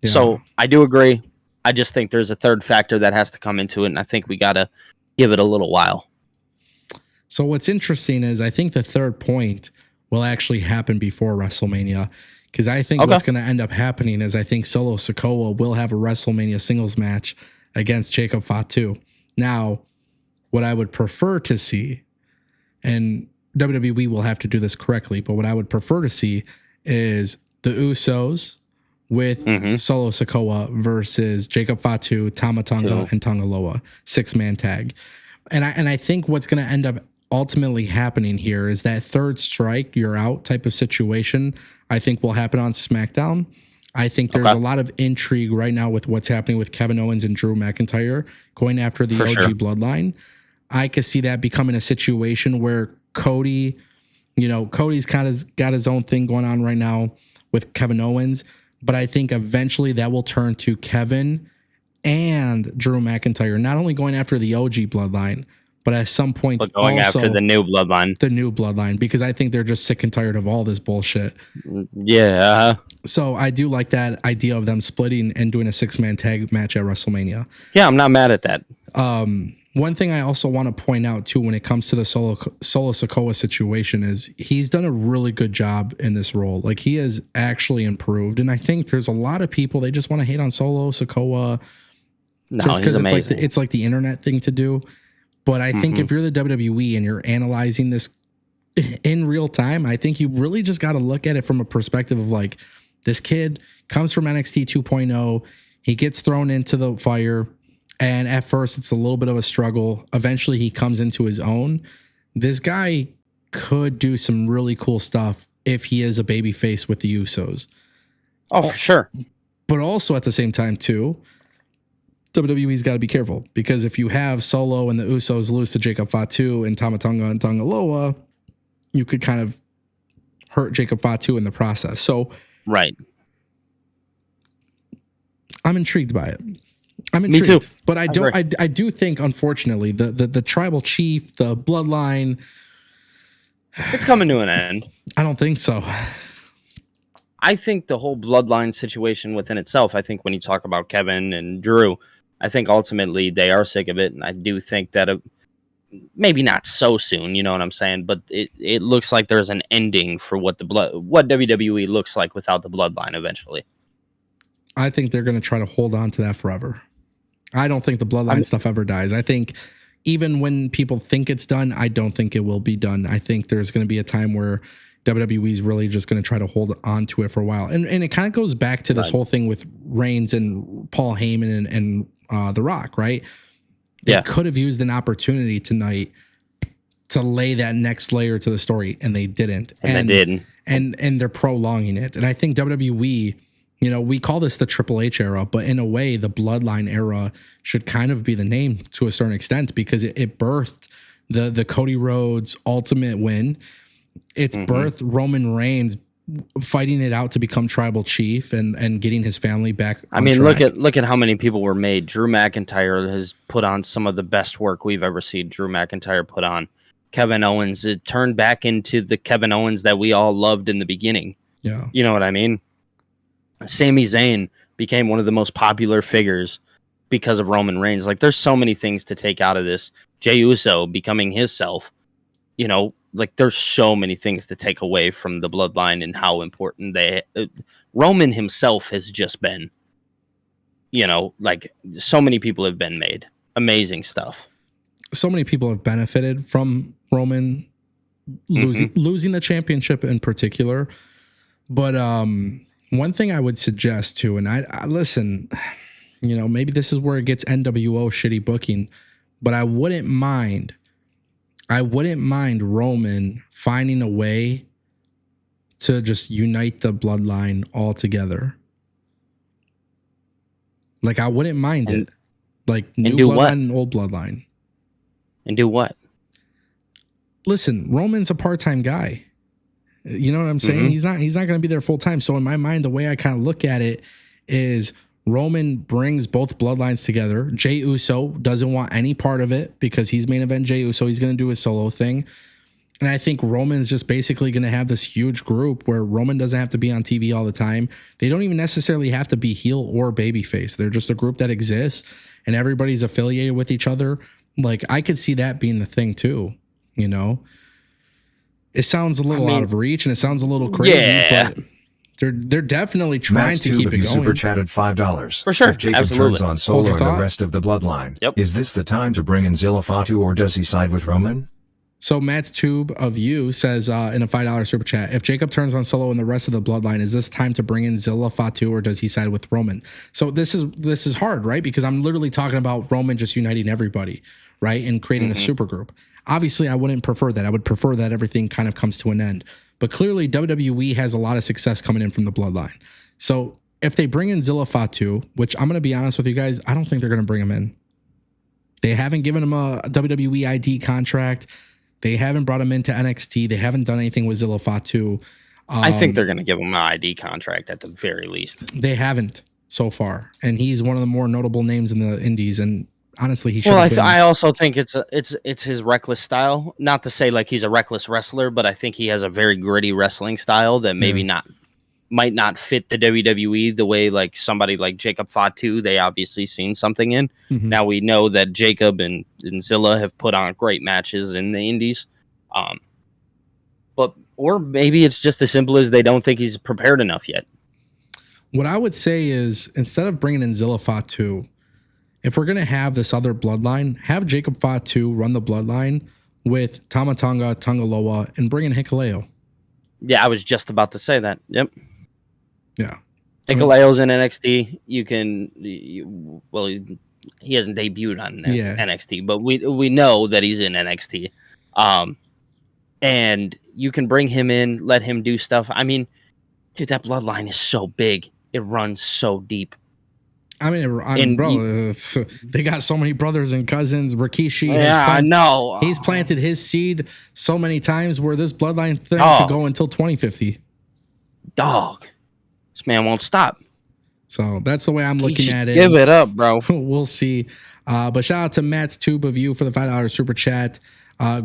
Yeah. So I do agree. I just think there's a third factor that has to come into it, and I think we got to give it a little while. So what's interesting is I think the third point will actually happen before WrestleMania. Because I think what's going to end up happening is I think Solo Sikoa will have a WrestleMania singles match against Jacob Fatu. Now, what I would prefer to see, and WWE will have to do this correctly, but what I would prefer to see is the Usos with Solo Sikoa versus Jacob Fatu, Tama Tonga, and Tonga Loa, 6-man tag. And I think what's going to end up ultimately happening here is that third strike, you're out type of situation, I think will happen on SmackDown. I think there's a lot of intrigue right now with what's happening with Kevin Owens and Drew McIntyre going after the OG bloodline. I could see that becoming a situation where Cody, Cody's kind of got his own thing going on right now with Kevin Owens, but I think eventually that will turn to Kevin and Drew McIntyre, not only going after the OG bloodline, but at some point going also after the new bloodline. The new bloodline, because I think they're just sick and tired of all this bullshit. Yeah. So I do like that idea of them splitting and doing a 6-man tag match at WrestleMania. Yeah, I'm not mad at that. One thing I also want to point out too when it comes to the Solo Sikoa situation is he's done a really good job in this role. Like he has actually improved, and I think there's a lot of people they just want to hate on Solo Sikoa just because it's like the internet thing to do. But I think if you're the WWE and you're analyzing this in real time, I think you really just got to look at it from a perspective of like, this kid comes from NXT 2.0. He gets thrown into the fire. And at first, it's a little bit of a struggle. Eventually, he comes into his own. This guy could do some really cool stuff if he is a babyface with the Usos. Oh, for sure. But also at the same time, too, WWE's got to be careful because if you have Solo and the Usos lose to Jacob Fatu and Tama Tonga and Tonga Loa, you could kind of hurt Jacob Fatu in the process. So, right. I'm intrigued by it. I'm intrigued. Me too. But I do think, unfortunately, the tribal chief, the bloodline, it's coming to an end. I don't think so. I think the whole bloodline situation within itself, I think when you talk about Kevin and Drew, I think ultimately they are sick of it. And I do think that maybe not so soon, you know what I'm saying? But it looks like there's an ending for what WWE looks like without the bloodline eventually. I think they're going to try to hold on to that forever. I don't think the bloodline stuff ever dies. I think even when people think it's done, I don't think it will be done. I think there's going to be a time where WWE is really just going to try to hold on to it for a while. And it kind of goes back to this whole thing with Reigns and Paul Heyman and The Rock, right? They could have used an opportunity tonight to lay that next layer to the story, and they didn't. And they didn't. And they're prolonging it. And I think WWE, you know, we call this the Triple H era, but in a way, the Bloodline era should kind of be the name to a certain extent because it birthed the Cody Rhodes ultimate win. It's birthed Roman Reigns fighting it out to become tribal chief and getting his family back. I mean, track. look at how many people were made. Drew McIntyre has put on some of the best work we've ever seen Drew McIntyre put on. Kevin Owens, it turned back into the Kevin Owens that we all loved in the beginning. Yeah. You know what I mean? Sami Zayn became one of the most popular figures because of Roman Reigns. Like, there's so many things to take out of this. Jey Uso becoming his self, you know, like there's so many things to take away from the bloodline and how important Roman himself has just been, you know, like so many people have been made. Amazing stuff. So many people have benefited from Roman losing the championship in particular. But one thing I would suggest too, and I listen, you know, maybe this is where it gets NWO shitty booking, but I wouldn't mind Roman finding a way to just unite the bloodline all together. Like, I wouldn't mind it. Like, new bloodline and old bloodline. And do what? Listen, Roman's a part-time guy. You know what I'm saying? He's not going to be there full time. So in my mind, the way I kind of look at it is Roman brings both bloodlines together. Jey Uso doesn't want any part of it because he's main event Jey Uso. He's going to do his solo thing. And I think Roman's just basically going to have this huge group where Roman doesn't have to be on TV all the time. They don't even necessarily have to be heel or babyface. They're just a group that exists and everybody's affiliated with each other. Like, I could see that being the thing too, you know? It sounds a little out of reach and it sounds a little crazy, but they're definitely trying to keep it going. Super chatted $5 for sure. If Jacob turns on Solo and the rest of the bloodline, is this the time to bring in Zilla Fatu or does he side with Roman? So Matt's Tube of You says in a $5 super chat, if Jacob turns on Solo and the rest of the bloodline, is this time to bring in Zilla Fatu or does he side with Roman? So this is hard, right? Because I'm literally talking about Roman just uniting everybody, right? And creating a super group. Obviously, I wouldn't prefer that. I would prefer that everything kind of comes to an end. But clearly, WWE has a lot of success coming in from the bloodline. So if they bring in Zilla Fatu, which I'm going to be honest with you guys, I don't think they're going to bring him in. They haven't given him a WWE ID contract. They haven't brought him into NXT. They haven't done anything with Zilla Fatu. I think they're going to give him an ID contract at the very least. They haven't so far. And he's one of the more notable names in the indies. And honestly, he should. Well, I also think it's his reckless style. Not to say like he's a reckless wrestler, but I think he has a very gritty wrestling style that maybe might not fit the WWE the way like somebody like Jacob Fatu they obviously seen something in. Now we know that Jacob and Zilla have put on great matches in the indies, or maybe it's just as simple as they don't think he's prepared enough yet. What I would say is instead of bringing in Zilla Fatu, if we're going to have this other bloodline, have Jacob Fatu run the bloodline with Tama Tonga, Tonga Loa, and bring in Hikuleo. Yeah, I was just about to say that. Yep. Yeah. Hikuleo's in NXT. He hasn't debuted on NXT, but we know that he's in NXT. And you can bring him in, let him do stuff. I mean, dude, that bloodline is so big. it runs so deep. I mean, bro, they got so many brothers and cousins. Rikishi, I know. He's planted his seed so many times where this bloodline thing could go until 2050. Dog, this man won't stop. So that's the way I'm looking at it. Give it up, bro. We'll see. But shout out to Matt's Tube of You for the $5 super chat.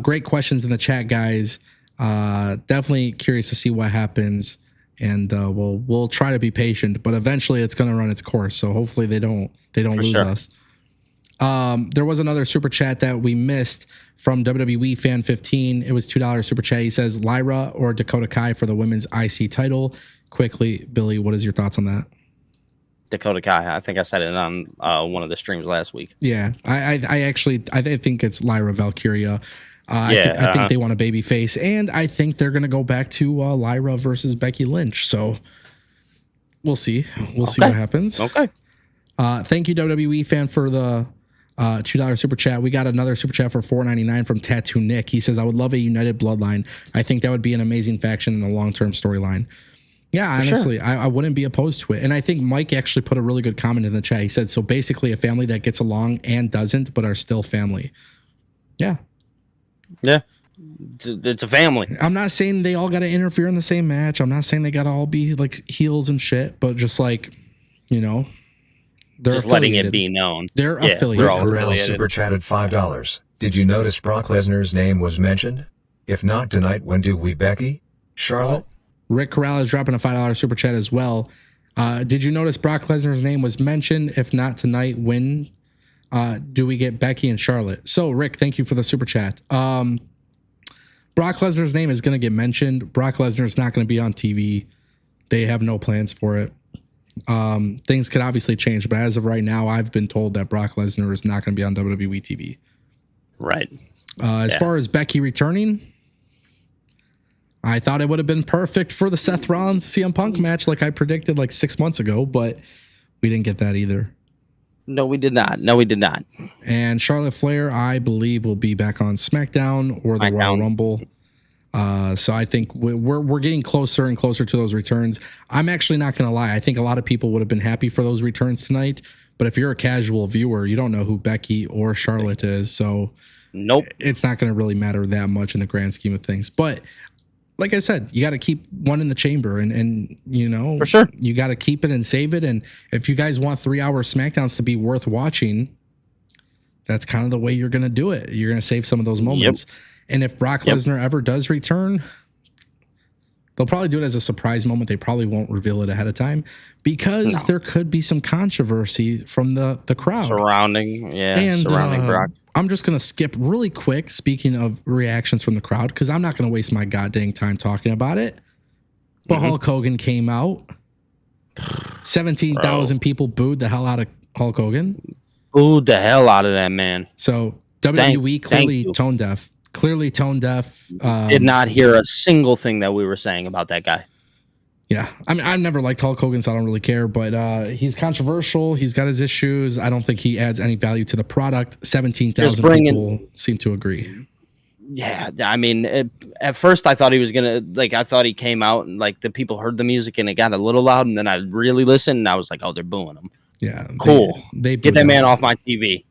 Great questions in the chat, guys. Definitely curious to see what happens. And we'll try to be patient, but eventually it's going to run its course. So hopefully they don't lose us. There was another super chat that we missed from WWE Fan 15. It was $2 super chat. He says Lyra or Dakota Kai for the women's IC title. Quickly, Billy, what is your thoughts on that? Dakota Kai. I think I said it on one of the streams last week. Yeah, I think it's Lyra Valkyria. I think they want a baby face, and I think they're going to go back to Lyra versus Becky Lynch. So we'll see. We'll see what happens. Okay. Thank you, WWE Fan, for the $2 super chat. We got another super chat for $4.99 from Tattoo Nick. He says, I would love a united bloodline. I think that would be an amazing faction and a long-term storyline. Yeah, honestly, I wouldn't be opposed to it. And I think Mike actually put a really good comment in the chat. He said, so basically a family that gets along and doesn't, but are still family. Yeah. Yeah. It's a family. I'm not saying they all got to interfere in the same match. I'm not saying they got to all be like heels and shit, but just like, you know, they're just letting it be known. They're affiliated. Rick Corral super chatted $5. Did you notice Brock Lesnar's name was mentioned? If not tonight, when do we, Becky? Charlotte? Rick Corral is dropping a $5 super chat as well. Did you notice Brock Lesnar's name was mentioned? If not tonight, when do we get Becky and Charlotte? So, Rick, thank you for the super chat. Brock Lesnar's name is going to get mentioned. Brock Lesnar's not going to be on TV. They have no plans for it. Things could obviously change, but as of right now, I've been told that Brock Lesnar is not going to be on WWE TV. Right. As far as Becky returning, I thought it would have been perfect for the Seth Rollins CM Punk match like I predicted like 6 months ago, but we didn't get that either. No, we did not. And Charlotte Flair, I believe, will be back on SmackDown or the Royal Rumble. So I think we're getting closer and closer to those returns. I'm actually not going to lie. I think a lot of people would have been happy for those returns tonight. But if you're a casual viewer, you don't know who Becky or Charlotte is. So nope, it's not going to really matter that much in the grand scheme of things. But like I said, you got to keep one in the chamber and you know, for sure, you got to keep it and save it. And if you guys want 3-hour SmackDowns to be worth watching, that's kind of the way you're going to do it. You're going to save some of those moments. Yep. And if Brock Lesnar ever does return, they'll probably do it as a surprise moment. They probably won't reveal it ahead of time because there could be some controversy from the crowd surrounding Brock. I'm just going to skip really quick, speaking of reactions from the crowd, because I'm not going to waste my goddamn time talking about it. But Hulk Hogan came out. 17,000 people booed the hell out of Hulk Hogan. Booed the hell out of that man. So WWE clearly tone deaf. Did not hear a single thing that we were saying about that guy. Yeah. I mean, I've never liked Hulk Hogan, so I don't really care, but he's controversial. He's got his issues. I don't think he adds any value to the product. 17,000 people seem to agree. Yeah. I mean, at first I thought he was going to, I thought he came out and the people heard the music and it got a little loud. And then I really listened and I was like, oh, they're booing him. Yeah. Cool. They get that man off my TV.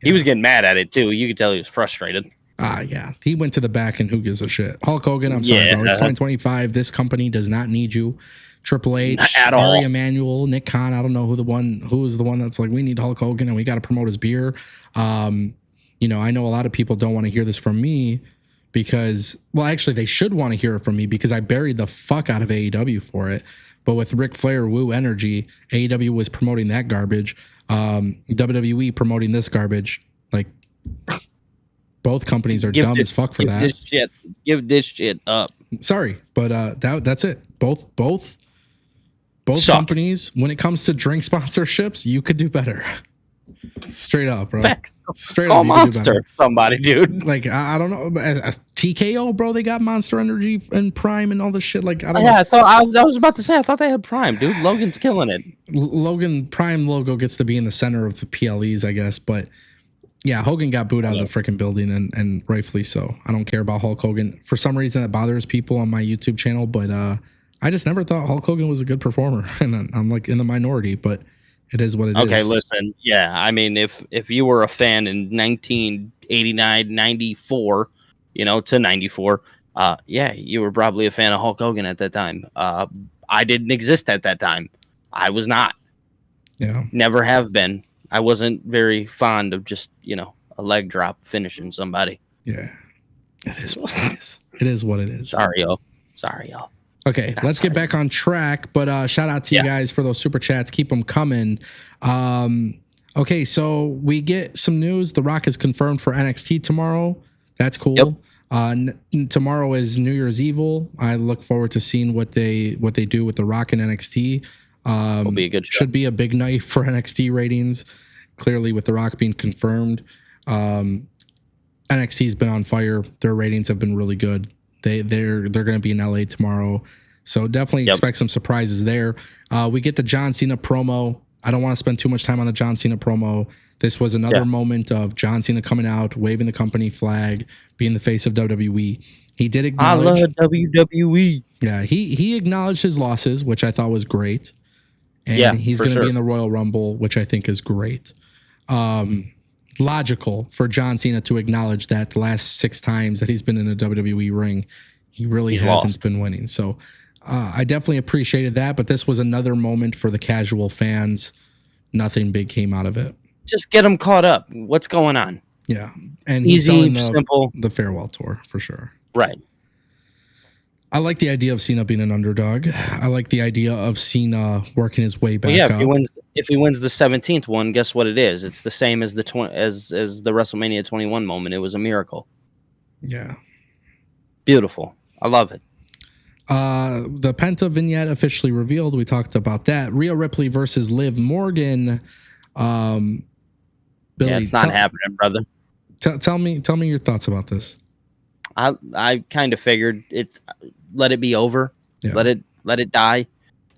Yeah. He was getting mad at it too. You could tell he was frustrated. Yeah. He went to the back and who gives a shit? Hulk Hogan, I'm sorry, bro. It's 2025. This company does not need you. Triple H, Ari Emanuel, Nick Khan. I don't know who was the one that's like, we need Hulk Hogan and we got to promote his beer. You know, I know a lot of people don't want to hear this from me because, well, actually they should want to hear it from me because I buried the fuck out of AEW for it. But with Ric Flair Woo Energy, AEW was promoting that garbage. WWE promoting this garbage. Like, both companies are dumb as fuck for that. Give this shit up. Sorry, but that's it. Both companies, when it comes to drink sponsorships, you could do better. Straight up, bro. Facts. Straight up, Monster, somebody, dude. Like I don't know, TKO, bro. They got Monster Energy and Prime and all this shit. Like I don't know. Yeah, I was about to say. I thought they had Prime, dude. Logan's killing it. Logan Prime logo gets to be in the center of the PLEs, I guess, but. Yeah, Hogan got booed out of the freaking building, and rightfully so. I don't care about Hulk Hogan. For some reason, it bothers people on my YouTube channel, but I I just never thought Hulk Hogan was a good performer, and I'm like in the minority, but it is what it is. Okay, listen. Yeah, I mean, if you were a fan in 1989, 94, to 94, yeah, you were probably a fan of Hulk Hogan at that time. I didn't exist at that time. I was not. Yeah. Never have been. I wasn't very fond of just, a leg drop finishing somebody. Yeah. It is what it is. It is what it is. Sorry, y'all. Okay, let's get back on track. But shout out to you guys for those super chats. Keep them coming. Okay, so we get some news. The Rock is confirmed for NXT tomorrow. That's cool. Yep. Tomorrow is New Year's Evil. I look forward to seeing what they do with The Rock in NXT. Will be a good show. Should be a big night for NXT ratings. Clearly, with The Rock being confirmed, NXT's been on fire. Their ratings have been really good. They're going to be in LA tomorrow, so definitely expect some surprises there. We get the John Cena promo. I don't want to spend too much time on the John Cena promo. This was another moment of John Cena coming out, waving the company flag, being the face of WWE. He did acknowledge. I love WWE. Yeah, he acknowledged his losses, which I thought was great. And he's going to be in the Royal Rumble, which I think is great. Logical for John Cena to acknowledge that the last 6 times that he's been in a WWE ring, he really hasn't been winning. So I definitely appreciated that, but this was another moment for the casual fans. Nothing big came out of it. Just get them caught up. What's going on? Yeah. And easy, simple. The farewell tour for sure. Right. I like the idea of Cena being an underdog. I like the idea of Cena working his way back up. If he wins the 17th one, guess what it is? It's the same as the as the WrestleMania 21 moment. It was a miracle. Yeah. Beautiful. I love it. The Penta vignette officially revealed. We talked about that. Rhea Ripley versus Liv Morgan. Billy, it's not happening, brother. Tell me your thoughts about this. I kind of figured let it be over. Yeah. Let it die.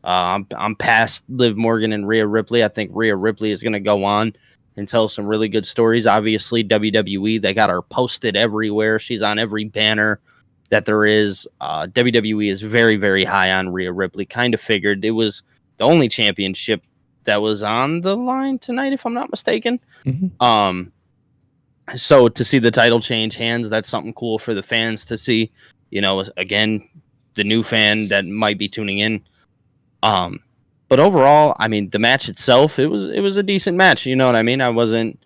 I'm past Liv Morgan and Rhea Ripley. I think Rhea Ripley is going to go on and tell some really good stories. Obviously, WWE, they got her posted everywhere. She's on every banner that there is. WWE is very, very high on Rhea Ripley. Kind of figured it was the only championship that was on the line tonight, if I'm not mistaken. Mm-hmm. So to see the title change hands, that's something cool for the fans to see. Again, the new fan that might be tuning in. But overall, I mean, the match itself, it was a decent match. You know what I mean? It wasn't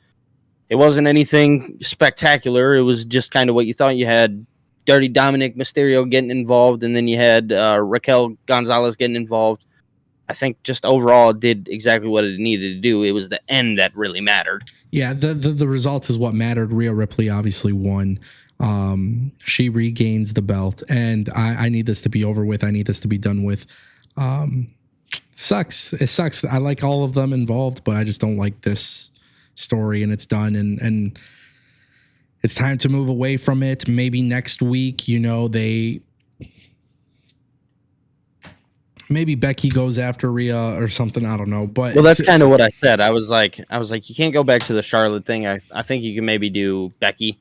anything spectacular. It was just kind of what you thought. You had Dirty Dominic Mysterio getting involved, and then you had Raquel Gonzalez getting involved. I think just overall it did exactly what it needed to do. It was the end that really mattered. Yeah, the result is what mattered. Rhea Ripley obviously won. She regains the belt, and I need this to be over with. I need this to be done with. Sucks. It sucks. I like all of them involved, but I just don't like this story, and it's done, and it's time to move away from it. Maybe next week, maybe Becky goes after Rhea or something. I don't know. But that's kind of what I said. I was like, you can't go back to the Charlotte thing. I think you can maybe do Becky.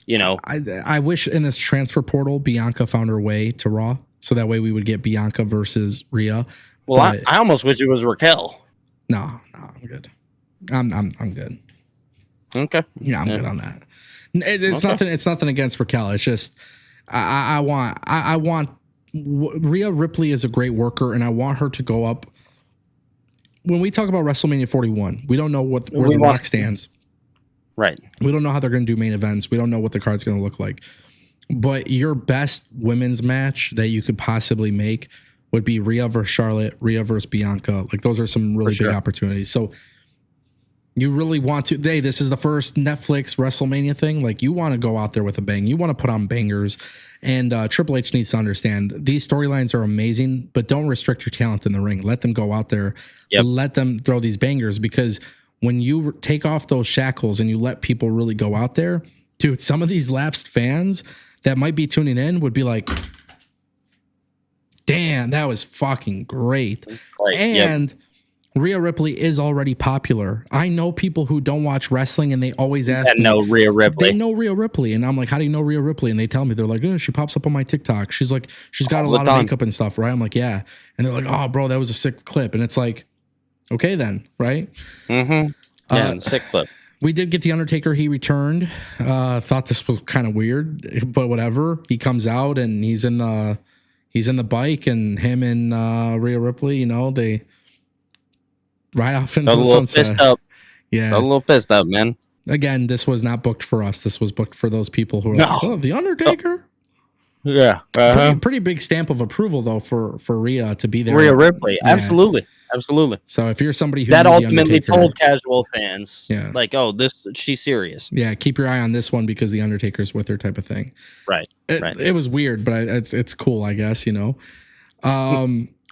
I wish in this transfer portal, Bianca found her way to Raw. So that way we would get Bianca versus Rhea. Well, I almost wish it was Raquel. No, I'm good. I'm good. Okay. Yeah, I'm good on that. It's nothing. It's nothing against Raquel. It's just I want Rhea Ripley is a great worker, and I want her to go up. When we talk about WrestleMania 41, we don't know where The Rock stands. Right. We don't know how they're going to do main events. We don't know what the card's going to look like. But your best women's match that you could possibly make would be Rhea versus Charlotte, Rhea versus Bianca. Like, those are some really big opportunities. So you really want to, this is the first Netflix WrestleMania thing. Like, you want to go out there with a bang. You want to put on bangers. And Triple H needs to understand these storylines are amazing, but don't restrict your talent in the ring. Let them go out there. Yep. Let them throw these bangers, because when you take off those shackles and you let people really go out there, dude, some of these lapsed fans that might be tuning in would be like, damn, that was fucking great. And Rhea Ripley is already popular. I know people who don't watch wrestling and they always ask me. Know Rhea Ripley. They know Rhea Ripley. And I'm like, how do you know Rhea Ripley? And they tell me, they're like, she pops up on my TikTok. She's like, she's got a lot of makeup and stuff, right? I'm like, yeah. And they're like, oh, bro, that was a sick clip. And it's like, okay then, right? Mm-hmm. Yeah, sick clip. We did get The Undertaker. He returned. Thought this was kind of weird, but whatever. He comes out and he's in the bike, and him and Rhea Ripley, you know, they ride off into the sunset. Pissed up. Yeah. A little pissed up, man. Again, this was not booked for us. This was booked for those people who are like, oh, The Undertaker? Yeah. Pretty big stamp of approval, though, for Rhea to be there. Rhea Ripley. Yeah. Absolutely. So if you're somebody who that ultimately told casual fans, like, oh, she's serious. Yeah, keep your eye on this one because The Undertaker's with her, type of thing. Right. It was weird, but it's cool, I guess, you know.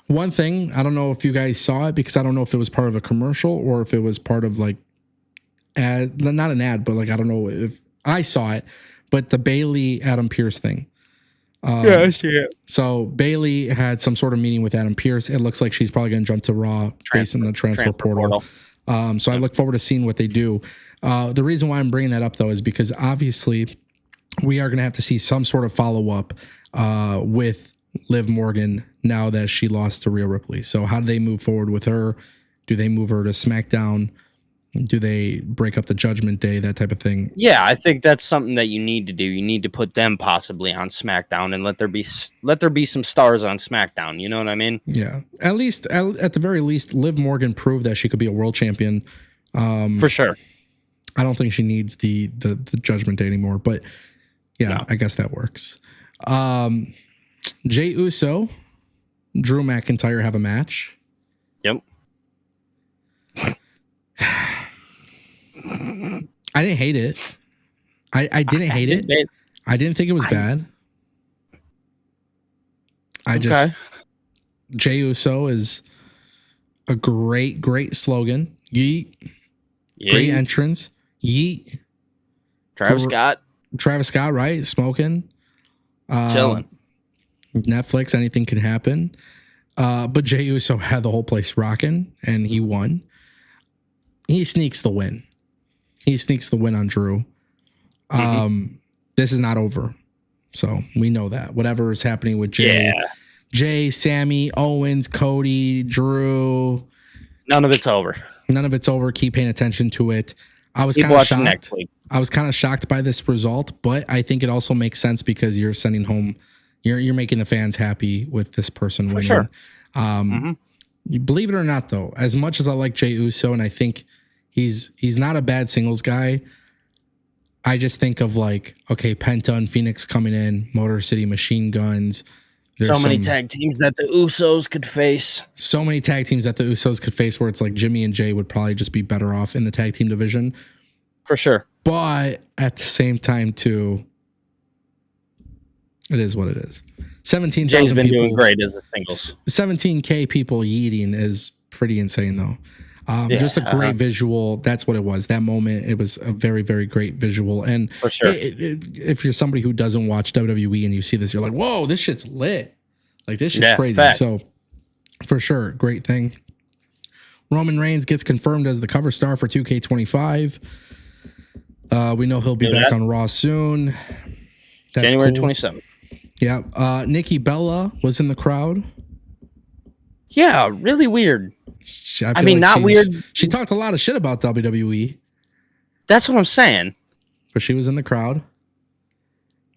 One thing, I don't know if you guys saw it, because I don't know if it was part of a commercial or if it was part of like not an ad, but like, I don't know if I saw it, but the Bailey Adam Pearce thing. Yeah, I see it. So Bailey had some sort of meeting with Adam Pearce. It looks like she's probably going to jump to Raw based on the transfer portal. So I look forward to seeing what they do. The reason why I'm bringing that up, though, is because obviously we are going to have to see some sort of follow-up with Liv Morgan now that she lost to Rhea Ripley. So how do they move forward with her? Do they move her to SmackDown? Do they break up the Judgment Day, that type of thing? Yeah, I think that's something that you need to do. You need to put them possibly on SmackDown and let there be some stars on SmackDown. You know what I mean? Yeah. At the very least, Liv Morgan proved that she could be a world champion. For sure. I don't think she needs the Judgment Day anymore, but yeah, no. I guess that works. Jey Uso, Drew McIntyre have a match. Yep. I didn't hate it. I didn't hate it. I didn't think it was bad. Jey Uso is a great slogan. Yeet. Great entrance. Yeet. Travis Scott, right? Smoking. Chilling. Netflix, anything can happen. But Jey Uso had the whole place rocking, and he won. He sneaks the win. He sneaks the win on Drew. This is not over. So we know that. Whatever is happening with Jay, Sammy, Owens, Cody, Drew. None of it's over. None of it's over. Keep paying attention to it. I was kind of shocked. Next week. I was kind of shocked by this result, but I think it also makes sense because you're sending home, you're making the fans happy with this person winning. For sure. You believe it or not, though, as much as I like Jey Uso, and I think he's not a bad singles guy, I just think of like, okay, Penta and Phoenix coming in, Motor City Machine Guns. There's so many tag teams that the Usos could face. So many tag teams that the Usos could face where it's like Jimmy and Jay would probably just be better off in the tag team division. For sure. But at the same time, too, it is what it is. 17,000 Jay's been people, doing great as a singles. 17K people yeeting is pretty insane, though. Just a great visual. That's what it was. That moment, it was a very, very great visual. And for sure, if you're somebody who doesn't watch WWE and you see this, you're like, whoa, this shit's lit. Like, this shit's crazy. Fact. So, for sure, great thing. Roman Reigns gets confirmed as the cover star for 2K25. We know he'll be back on Raw soon. That's January cool. 27th. Yeah. Nikki Bella was in the crowd. Yeah, really weird. I mean, not weird. She talked a lot of shit about WWE. That's what I'm saying. But she was in the crowd.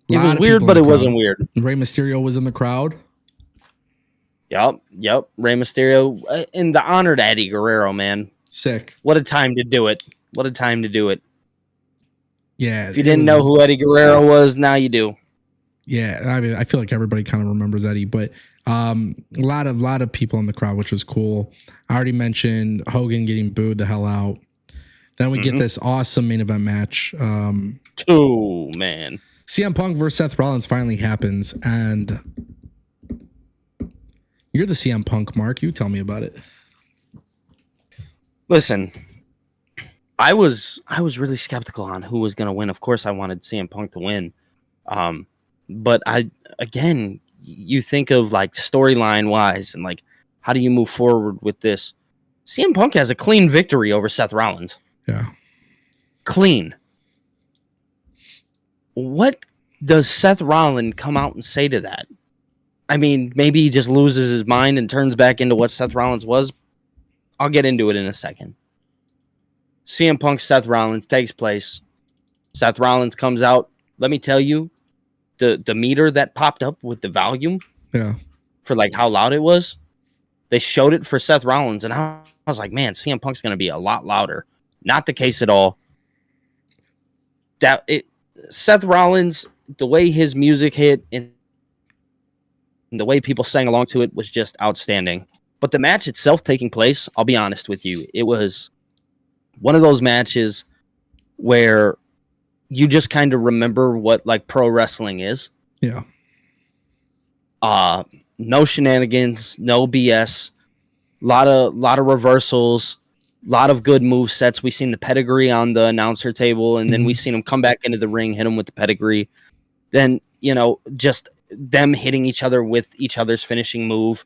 It was weird, but it wasn't weird. Rey Mysterio was in the crowd. Yep. Rey Mysterio and the honored Eddie Guerrero, man. Sick. What a time to do it. Yeah. If you didn't know who Eddie Guerrero was, now you do. Yeah, I mean, I feel like everybody kind of remembers Eddie, but a lot of people in the crowd, which was cool. I already mentioned Hogan getting booed the hell out. Then we get this awesome main event match. Oh, man. CM Punk versus Seth Rollins finally happens, and you're the CM Punk, Mark. You tell me about it. Listen, I was really skeptical on who was going to win. Of course, I wanted CM Punk to win. But you think of like storyline wise and like, how do you move forward with this? CM Punk has a clean victory over Seth Rollins. Yeah. Clean. What does Seth Rollins come out and say to that? I mean, maybe he just loses his mind and turns back into what Seth Rollins was. I'll get into it in a second. CM Punk, Seth Rollins takes place. Seth Rollins comes out. Let me tell you, the meter that popped up with the volume for like how loud it was, they showed it for Seth Rollins, and I was like, man, CM Punk's going to be a lot louder. Not the case at all. Seth Rollins, the way his music hit and the way people sang along to it was just outstanding. But the match itself taking place, I'll be honest with you, it was one of those matches where you just kind of remember what like pro wrestling is. Yeah. No shenanigans, no BS. Lot of reversals, lot of good move sets. We seen the pedigree on the announcer table, and then we seen him come back into the ring, hit him with the pedigree. Then, just them hitting each other with each other's finishing move.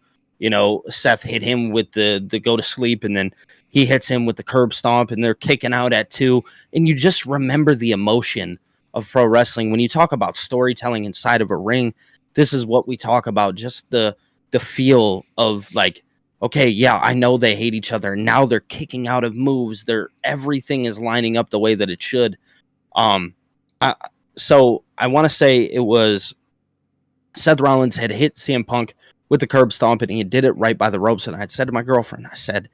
Seth hit him with the go to sleep, and then he hits him with the curb stomp, and they're kicking out at 2. And you just remember the emotion of pro wrestling. When you talk about storytelling inside of a ring, this is what we talk about. Just the feel of like, okay, yeah, I know they hate each other. Now they're kicking out of moves. Everything is lining up the way that it should. So I want to say it was Seth Rollins had hit CM Punk with the curb stomp, and he did it right by the ropes. And I had said to my girlfriend, I said,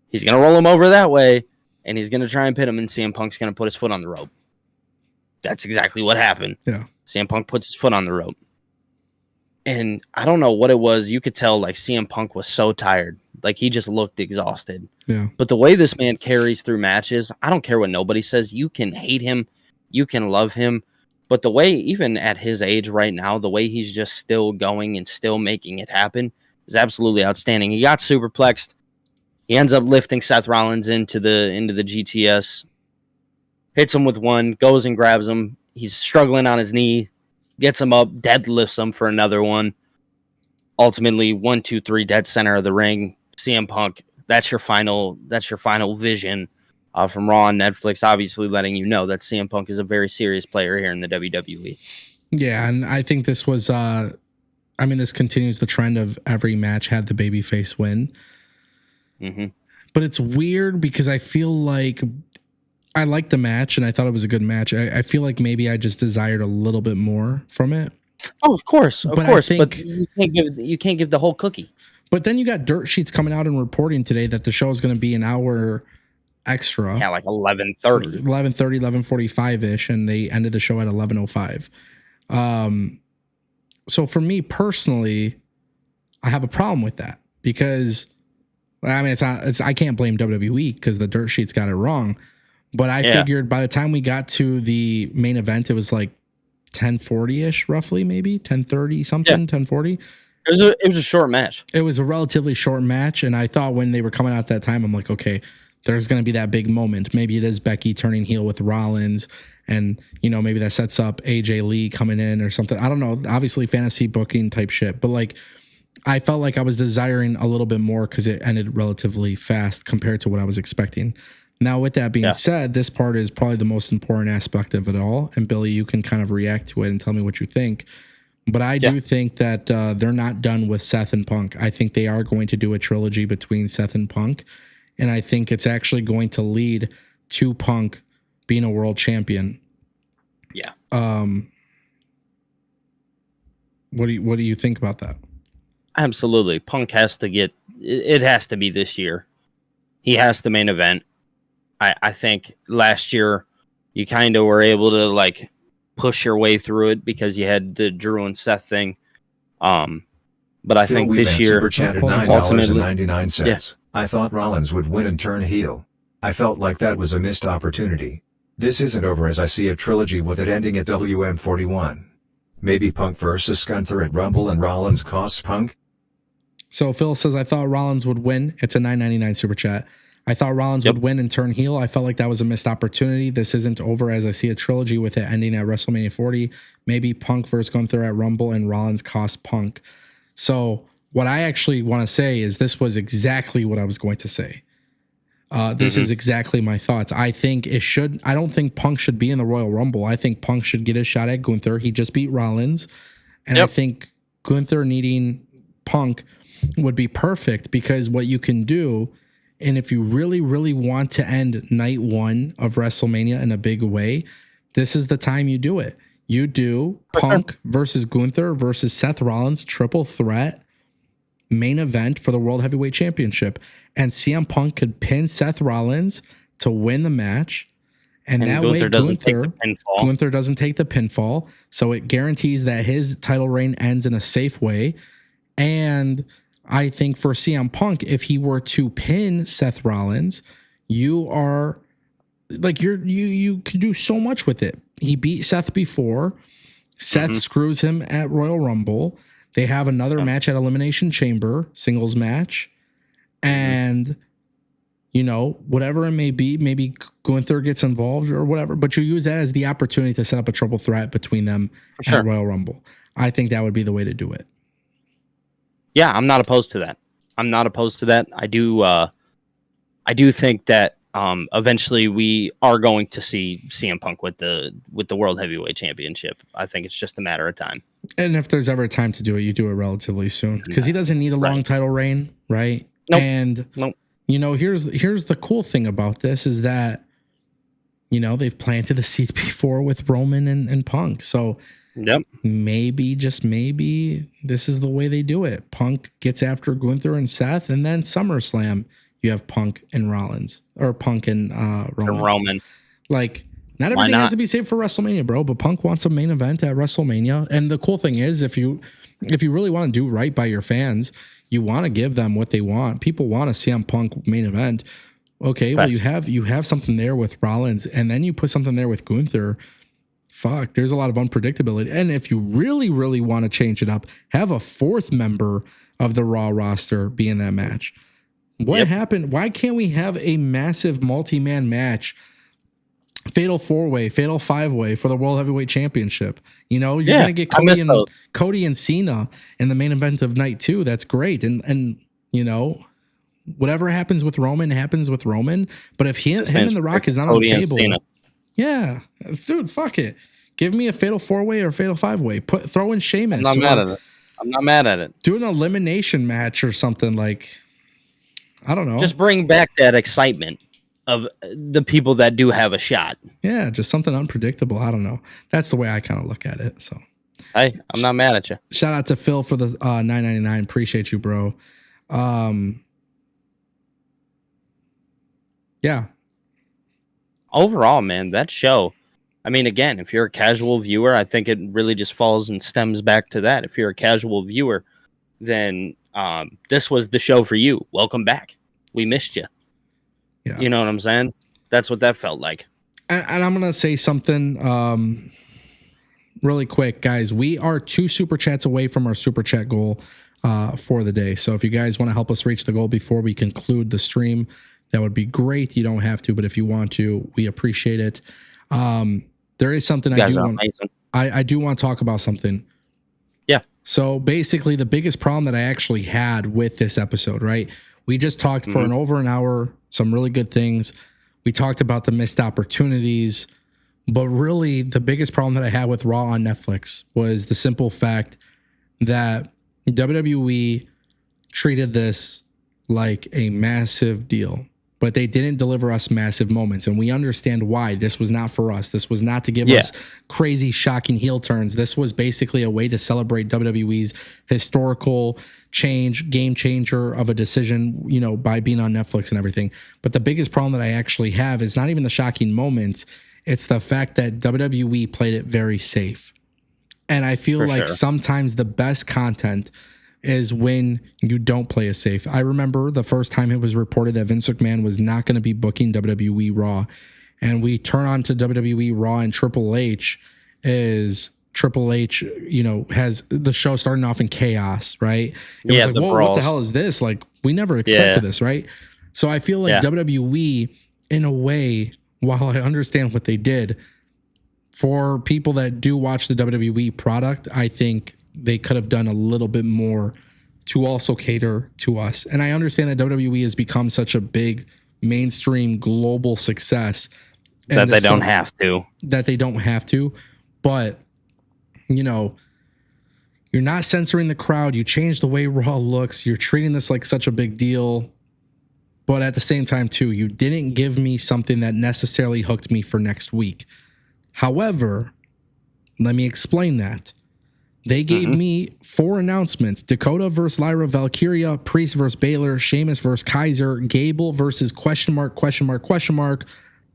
he's going to roll him over that way, and he's going to try and pin him, and CM Punk's going to put his foot on the rope. That's exactly what happened. Yeah. CM Punk puts his foot on the rope. And I don't know what it was. You could tell like CM Punk was so tired. Like he just looked exhausted. Yeah. But the way this man carries through matches, I don't care what nobody says. You can hate him. You can love him. But the way, even at his age right now, the way he's just still going and still making it happen is absolutely outstanding. He got superplexed. He ends up lifting Seth Rollins into the GTS. Hits him with one. Goes and grabs him. He's struggling on his knee. Gets him up, deadlifts him for another one. Ultimately, 1, 2, 3, dead center of the ring. CM Punk. That's your final vision from Raw on Netflix. Obviously, letting you know that CM Punk is a very serious player here in the WWE. Yeah, and I think this was. This continues the trend of every match had the babyface win. Mm-hmm. But it's weird because I feel like I liked the match and I thought it was a good match. I feel like maybe I just desired a little bit more from it. Oh, of course. But you can't give the whole cookie. But then you got Dirt Sheets coming out and reporting today that the show is going to be an hour extra. Yeah, like 11:30. 11:30, 11:45-ish, and they ended the show at 11:05. So for me personally, I have a problem with that because, I can't blame WWE because the Dirt Sheets got it wrong. But I figured by the time we got to the main event, it was like 10:40-ish, roughly, maybe 10:30 something, 10:40. It was a short match. It was a relatively short match, and I thought when they were coming out at that time, I'm like, okay, there's going to be that big moment. Maybe it is Becky turning heel with Rollins, and maybe that sets up AJ Lee coming in or something. I don't know. Obviously, fantasy booking type shit, but like, I felt like I was desiring a little bit more because it ended relatively fast compared to what I was expecting. Now, with that being said, this part is probably the most important aspect of it all. And Billy, you can kind of react to it and tell me what you think. But I do think that they're not done with Seth and Punk. I think they are going to do a trilogy between Seth and Punk. And I think it's actually going to lead to Punk being a world champion. Yeah. What do you think about that? Absolutely. Punk has to it has to be this year. He has to main event. I think last year you kind of were able to like push your way through it because you had the Drew and Seth thing. But I think this year, super chatted $9.99. Yeah. I thought Rollins would win and turn heel. I felt like that was a missed opportunity. This isn't over as I see a trilogy with it ending at WM41. Maybe Punk versus Gunther at Rumble and Rollins costs Punk. So Phil says, I thought Rollins would win. It's a $9.99 super chat. I thought Rollins would win and turn heel. I felt like that was a missed opportunity. This isn't over as I see a trilogy with it ending at WrestleMania 40. Maybe Punk versus Gunther at Rumble and Rollins costs Punk. So what I actually want to say is this was exactly what I was going to say. This is exactly my thoughts. I don't think Punk should be in the Royal Rumble. I think Punk should get a shot at Gunther. He just beat Rollins. And I think Gunther needing Punk would be perfect, because what you can do, and if you really, really want to end night one of WrestleMania in a big way, this is the time you do it. You do Punk versus Gunther versus Seth Rollins, triple threat main event for the World Heavyweight Championship. And CM Punk could pin Seth Rollins to win the match. And that way Gunther doesn't take the pinfall. So it guarantees that his title reign ends in a safe way. And I think for CM Punk, if he were to pin Seth Rollins, you are like, you could do so much with it. He beat Seth before. Seth screws him at Royal Rumble. They have another match at Elimination Chamber, singles match. And, you know, whatever it may be, maybe Gunther gets involved or whatever, but you use that as the opportunity to set up a triple threat between them at Royal Rumble. I think that would be the way to do it. Yeah, I'm not opposed to that. I do think that eventually we are going to see CM Punk with the World Heavyweight Championship. I think it's just a matter of time. And if there's ever time to do it, you do it relatively soon, because he doesn't need a long title reign, right? Nope. And you know, here's the cool thing about this is that, you know, they've planted the seed before with Roman and Punk. So maybe, just maybe, this is the way they do it. Punk gets after Gunther and Seth, and then SummerSlam, you have Punk and Rollins, or Punk and Roman. Like, not everything has to be saved for WrestleMania, bro, but Punk wants a main event at WrestleMania. And the cool thing is, if you really want to do right by your fans, you want to give them what they want. People want a CM Punk main event. Okay, well, you have something there with Rollins, and then you put something there with Gunther. Fuck, there's a lot of unpredictability. And if you really, really want to change it up, have a fourth member of the Raw roster be in that match. What happened? Why can't we have a massive multi-man match, fatal 4-way, fatal 5-way for the World Heavyweight Championship? You know, you're going to get Cody and Cena in the main event of night 2. That's great. And you know, whatever happens with Roman happens with Roman. But if him and The Rock is not on the table, dude, fuck it. Give me a fatal 4-way or fatal 5-way. Throw in Sheamus. I'm not mad at it. Do an elimination match or something, like, I don't know. Just bring back that excitement of the people that do have a shot. Yeah, just something unpredictable. I don't know. That's the way I kind of look at it. So, hey, I'm not mad at you. Shout out to Phil for the $9.99. Appreciate you, bro. Yeah. Overall, man, that show, I mean, again, if you're a casual viewer, I think it really just falls and stems back to that. If you're a casual viewer, then this was the show for you. Welcome back. We missed you. Yeah. You know what I'm saying? That's what that felt like. And I'm going to say something really quick, guys. We are 2 super chats away from our super chat goal for the day. So if you guys want to help us reach the goal before we conclude the stream, that would be great. You don't have to, but if you want to, we appreciate it. There is something I do want to talk about something. Yeah. So basically, the biggest problem that I actually had with this episode, right? We just talked for over an hour, some really good things. We talked about the missed opportunities, but really the biggest problem that I had with Raw on Netflix was the simple fact that WWE treated this like a massive deal, but they didn't deliver us massive moments. And we understand why. This was not for us. This was not to give us crazy, shocking heel turns. This was basically a way to celebrate WWE's historical change, game changer of a decision, you know, by being on Netflix and everything. But the biggest problem that I actually have is not even the shocking moments. It's the fact that WWE played it very safe. And I feel like sometimes the best content is when you don't play it safe. I remember the first time it was reported that Vince McMahon was not going to be booking WWE Raw, and we turn on to WWE Raw, and Triple H, you know, has the show starting off in chaos, right? It was like, whoa, what the hell is this? Like, we never expected this, right? So I feel like WWE, in a way, while I understand what they did, for people that do watch the WWE product, I think they could have done a little bit more to also cater to us. And I understand that WWE has become such a big mainstream global success. And that they don't have to. That they don't have to. But, you know, you're not censoring the crowd. You change the way Raw looks. You're treating this like such a big deal. But at the same time, too, you didn't give me something that necessarily hooked me for next week. However, let me explain that. They gave me 4 announcements: Dakota versus Lyra Valkyria, Priest versus Baylor, Sheamus versus Kaiser, Gable versus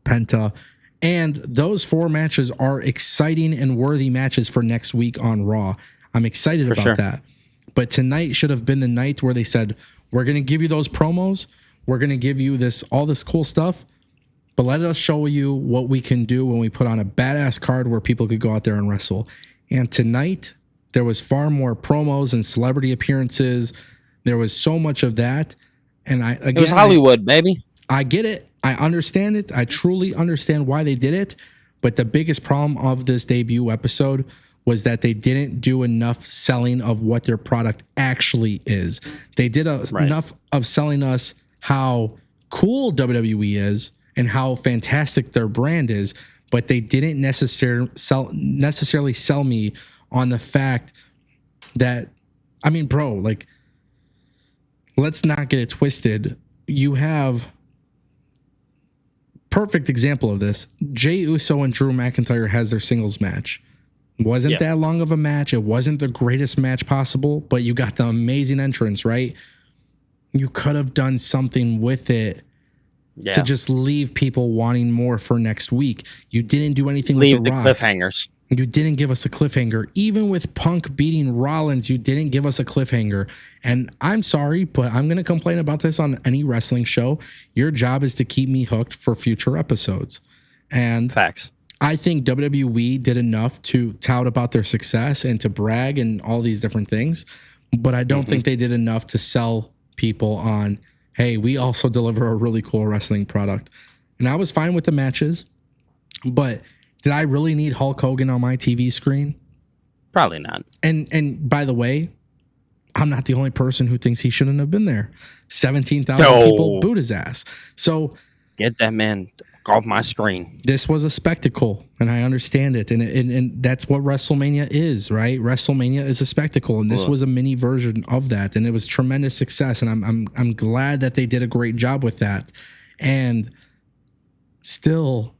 Penta. And those 4 matches are exciting and worthy matches for next week on Raw. I'm excited about that. But tonight should have been the night where they said, we're going to give you those promos. We're going to give you all this cool stuff. But let us show you what we can do when we put on a badass card where people could go out there and wrestle. And tonight, there was far more promos and celebrity appearances. There was so much of that. And it was Hollywood, baby. I get it. I understand it. I truly understand why they did it. But the biggest problem of this debut episode was that they didn't do enough selling of what their product actually is. They did enough of selling us how cool WWE is and how fantastic their brand is, but they didn't necessarily sell me on the fact that, I mean, bro, like, let's not get it twisted. You have perfect example of this. Jey Uso and Drew McIntyre has their singles match. Wasn't that long of a match. It wasn't the greatest match possible, but you got the amazing entrance, right? You could have done something with it to just leave people wanting more for next week. You didn't do anything with The Rock. Cliffhangers. You didn't give us a cliffhanger. Even with Punk beating Rollins, you didn't give us a cliffhanger. And I'm sorry, but I'm going to complain about this on any wrestling show. Your job is to keep me hooked for future episodes. And facts. I think WWE did enough to tout about their success and to brag and all these different things. But I don't think they did enough to sell people on, hey, we also deliver a really cool wrestling product. And I was fine with the matches, but did I really need Hulk Hogan on my TV screen? Probably not. And by the way, I'm not the only person who thinks he shouldn't have been there. 17,000 people booed his ass. So get that man off my screen. This was a spectacle, and I understand it. And that's what WrestleMania is, right? WrestleMania is a spectacle, and this was a mini version of that, and it was tremendous success. And I'm glad that they did a great job with that. And still,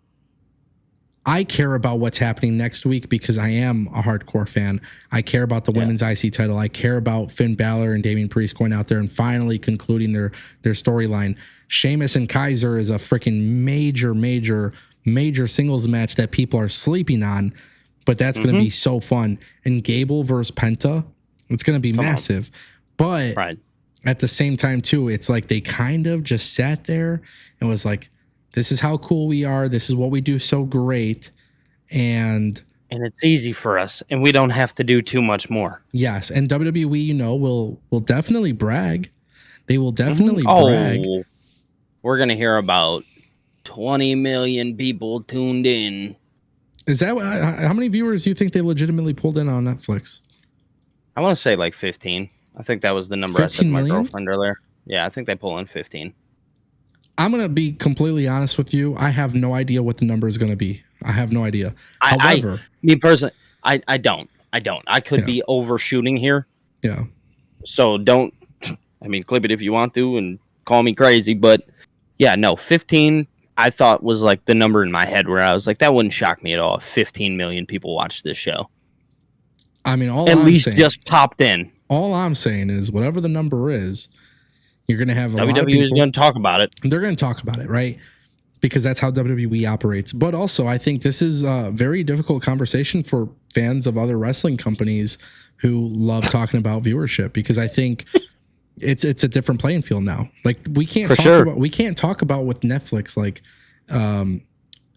I care about what's happening next week because I am a hardcore fan. I care about the women's IC title. I care about Finn Balor and Damian Priest going out there and finally concluding their storyline. Sheamus and Kaiser is a freaking major singles match that people are sleeping on, but that's going to be so fun. And Gable versus Penta, it's going to be massive. But at the same time, too, it's like they kind of just sat there and was like, this is how cool we are. This is what we do so great. And it's easy for us, and we don't have to do too much more. Yes, and WWE, you know, will definitely brag. They will definitely brag. We're going to hear about 20 million people tuned in. Is that how many viewers do you think they legitimately pulled in on Netflix? I want to say like 15. I think that was the number I said to my girlfriend earlier. Yeah, I think they pull in 15. I'm going to be completely honest with you. I have no idea what the number is going to be. I have no idea. However, me personally, I don't. I could be overshooting here. Yeah. So don't, I mean, clip it if you want to and call me crazy. But yeah, no, 15 I thought was like the number in my head where I was like, that wouldn't shock me at all if 15 million people watched this show. I mean, at least just popped in. All I'm saying is whatever the number is, you're going to have a lot of people. WWE is going to talk about it. They're going to talk about it, right? Because that's how WWE operates. But also, I think this is a very difficult conversation for fans of other wrestling companies who love talking about viewership, because I think it's a different playing field now. Like we can't talk about with Netflix, like,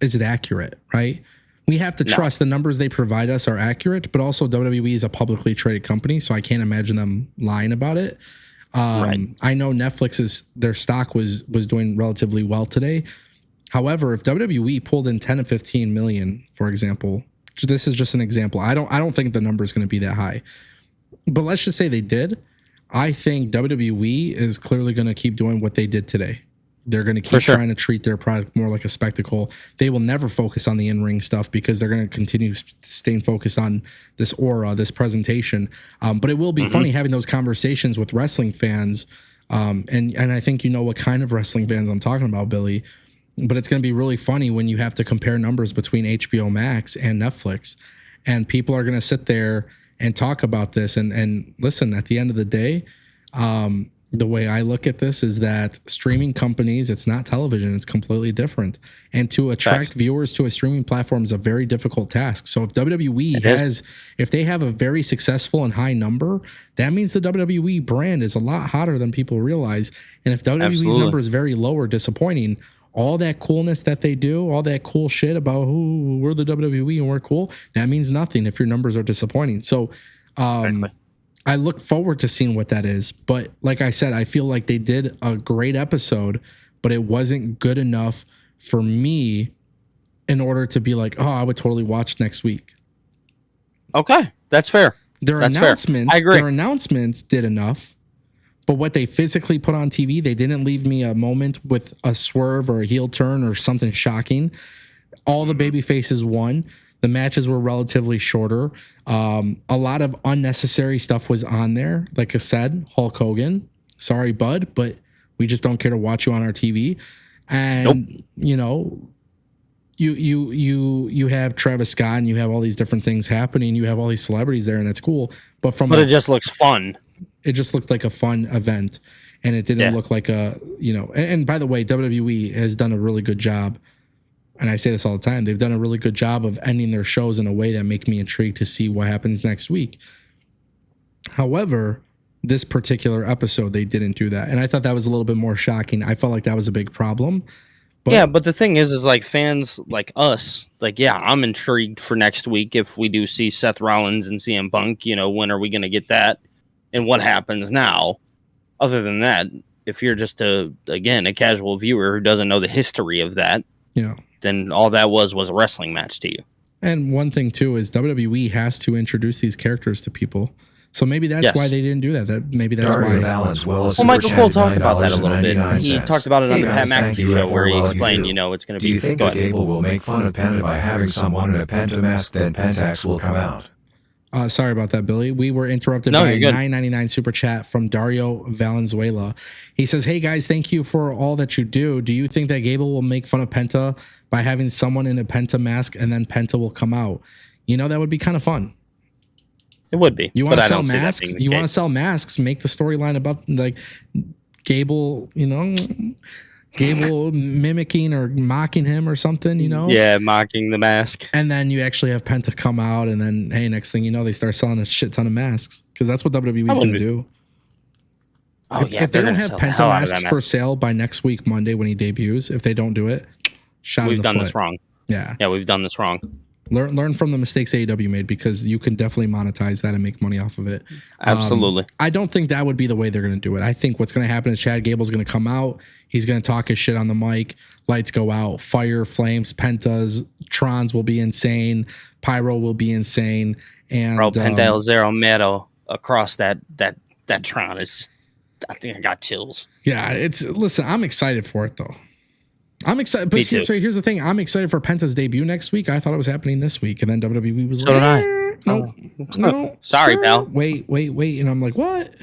is it accurate, right? We have to trust the numbers they provide us are accurate, but also WWE is a publicly traded company, so I can't imagine them lying about it. I know their stock was doing relatively well today. However, if WWE pulled in 10 to 15 million, for example, this is just an example. I don't think the number is going to be that high, but let's just say they did. I think WWE is clearly going to keep doing what they did today. They're going to keep sure. trying to treat their product more like a spectacle. They will never focus on the in-ring stuff because they're going to continue staying focused on this aura, this presentation. But it will be funny having those conversations with wrestling fans. And I think you know what kind of wrestling fans I'm talking about, Billy. But it's going to be really funny when you have to compare numbers between HBO Max and Netflix. And people are going to sit there and talk about this. And listen, at the end of the day, the way I look at this is that streaming companies, it's not television, it's completely different. And to attract viewers to a streaming platform is a very difficult task. So if WWE if they have a very successful and high number, that means the WWE brand is a lot hotter than people realize. And if WWE's number is very low or disappointing, all that coolness that they do, all that cool shit about who we're the WWE and we're cool, that means nothing if your numbers are disappointing. So, I look forward to seeing what that is. But like I said, I feel like they did a great episode, but it wasn't good enough for me in order to be like, oh, I would totally watch next week. Okay, that's fair. Their announcements did enough, but what they physically put on TV, they didn't leave me a moment with a swerve or a heel turn or something shocking. All the baby faces won. The matches were relatively shorter. A lot of unnecessary stuff was on there. Like I said, Hulk Hogan, sorry, bud, but we just don't care to watch you on our TV. And you know, you have Travis Scott and you have all these different things happening. You have all these celebrities there, and that's cool. But it just looks fun. It just looked like a fun event, and it didn't look like a, you know. And by the way, WWE has done a really good job. And I say this all the time, they've done a really good job of ending their shows in a way that make me intrigued to see what happens next week. However, this particular episode, they didn't do that. And I thought that was a little bit more shocking. I felt like that was a big problem. But the thing is like fans like us, like, I'm intrigued for next week if we do see Seth Rollins and CM Punk, you know, when are we going to get that? And what happens now? Other than that, if you're just a casual viewer who doesn't know the history of that, then all that was a wrestling match to you. And one thing too is WWE has to introduce these characters to people. So maybe that's why they didn't do that. Maybe that's why. Well, Michael Cole talked about that a little bit. He talked about it on the Pat McAfee show where he explained, you know, it's going to be. Do you think that Gable will make fun of Penta by having someone in a Penta mask, then Pentax will come out? Sorry about that, Billy. We were interrupted by a $9.99 super chat from Dario Valenzuela. He says, hey guys, thank you for all that you do. Do you think that Gable will make fun of Penta by having someone in a Penta mask and then Penta will come out? You know, that would be kind of fun. It would be. You want to sell masks? You want to sell masks? Make the storyline about like Gable, you know, Gable mimicking or mocking him or something, you know? Yeah, mocking the mask. And then you actually have Penta come out, and then, hey, next thing you know, they start selling a shit ton of masks because that's what WWE is going to do. If they don't have Penta masks for sale by next week, Monday, when he debuts, if they don't do it, we've done this wrong. Yeah, we've done this wrong. Learn from the mistakes AEW made because you can definitely monetize that and make money off of it. Absolutely. I don't think that would be the way they're going to do it. I think what's going to happen is Chad Gable's going to come out. He's going to talk his shit on the mic. Lights go out. Fire, flames, pentas, trons will be insane. Pyro will be insane. And Penta Zero Metal across that tron is. I think I got chills. Yeah, listen. I'm excited for it though. I'm excited, but so here's the thing. I'm excited for Penta's debut next week. I thought it was happening this week, and then WWE was like, did I. No, sorry, pal. Wait, and I'm like, what?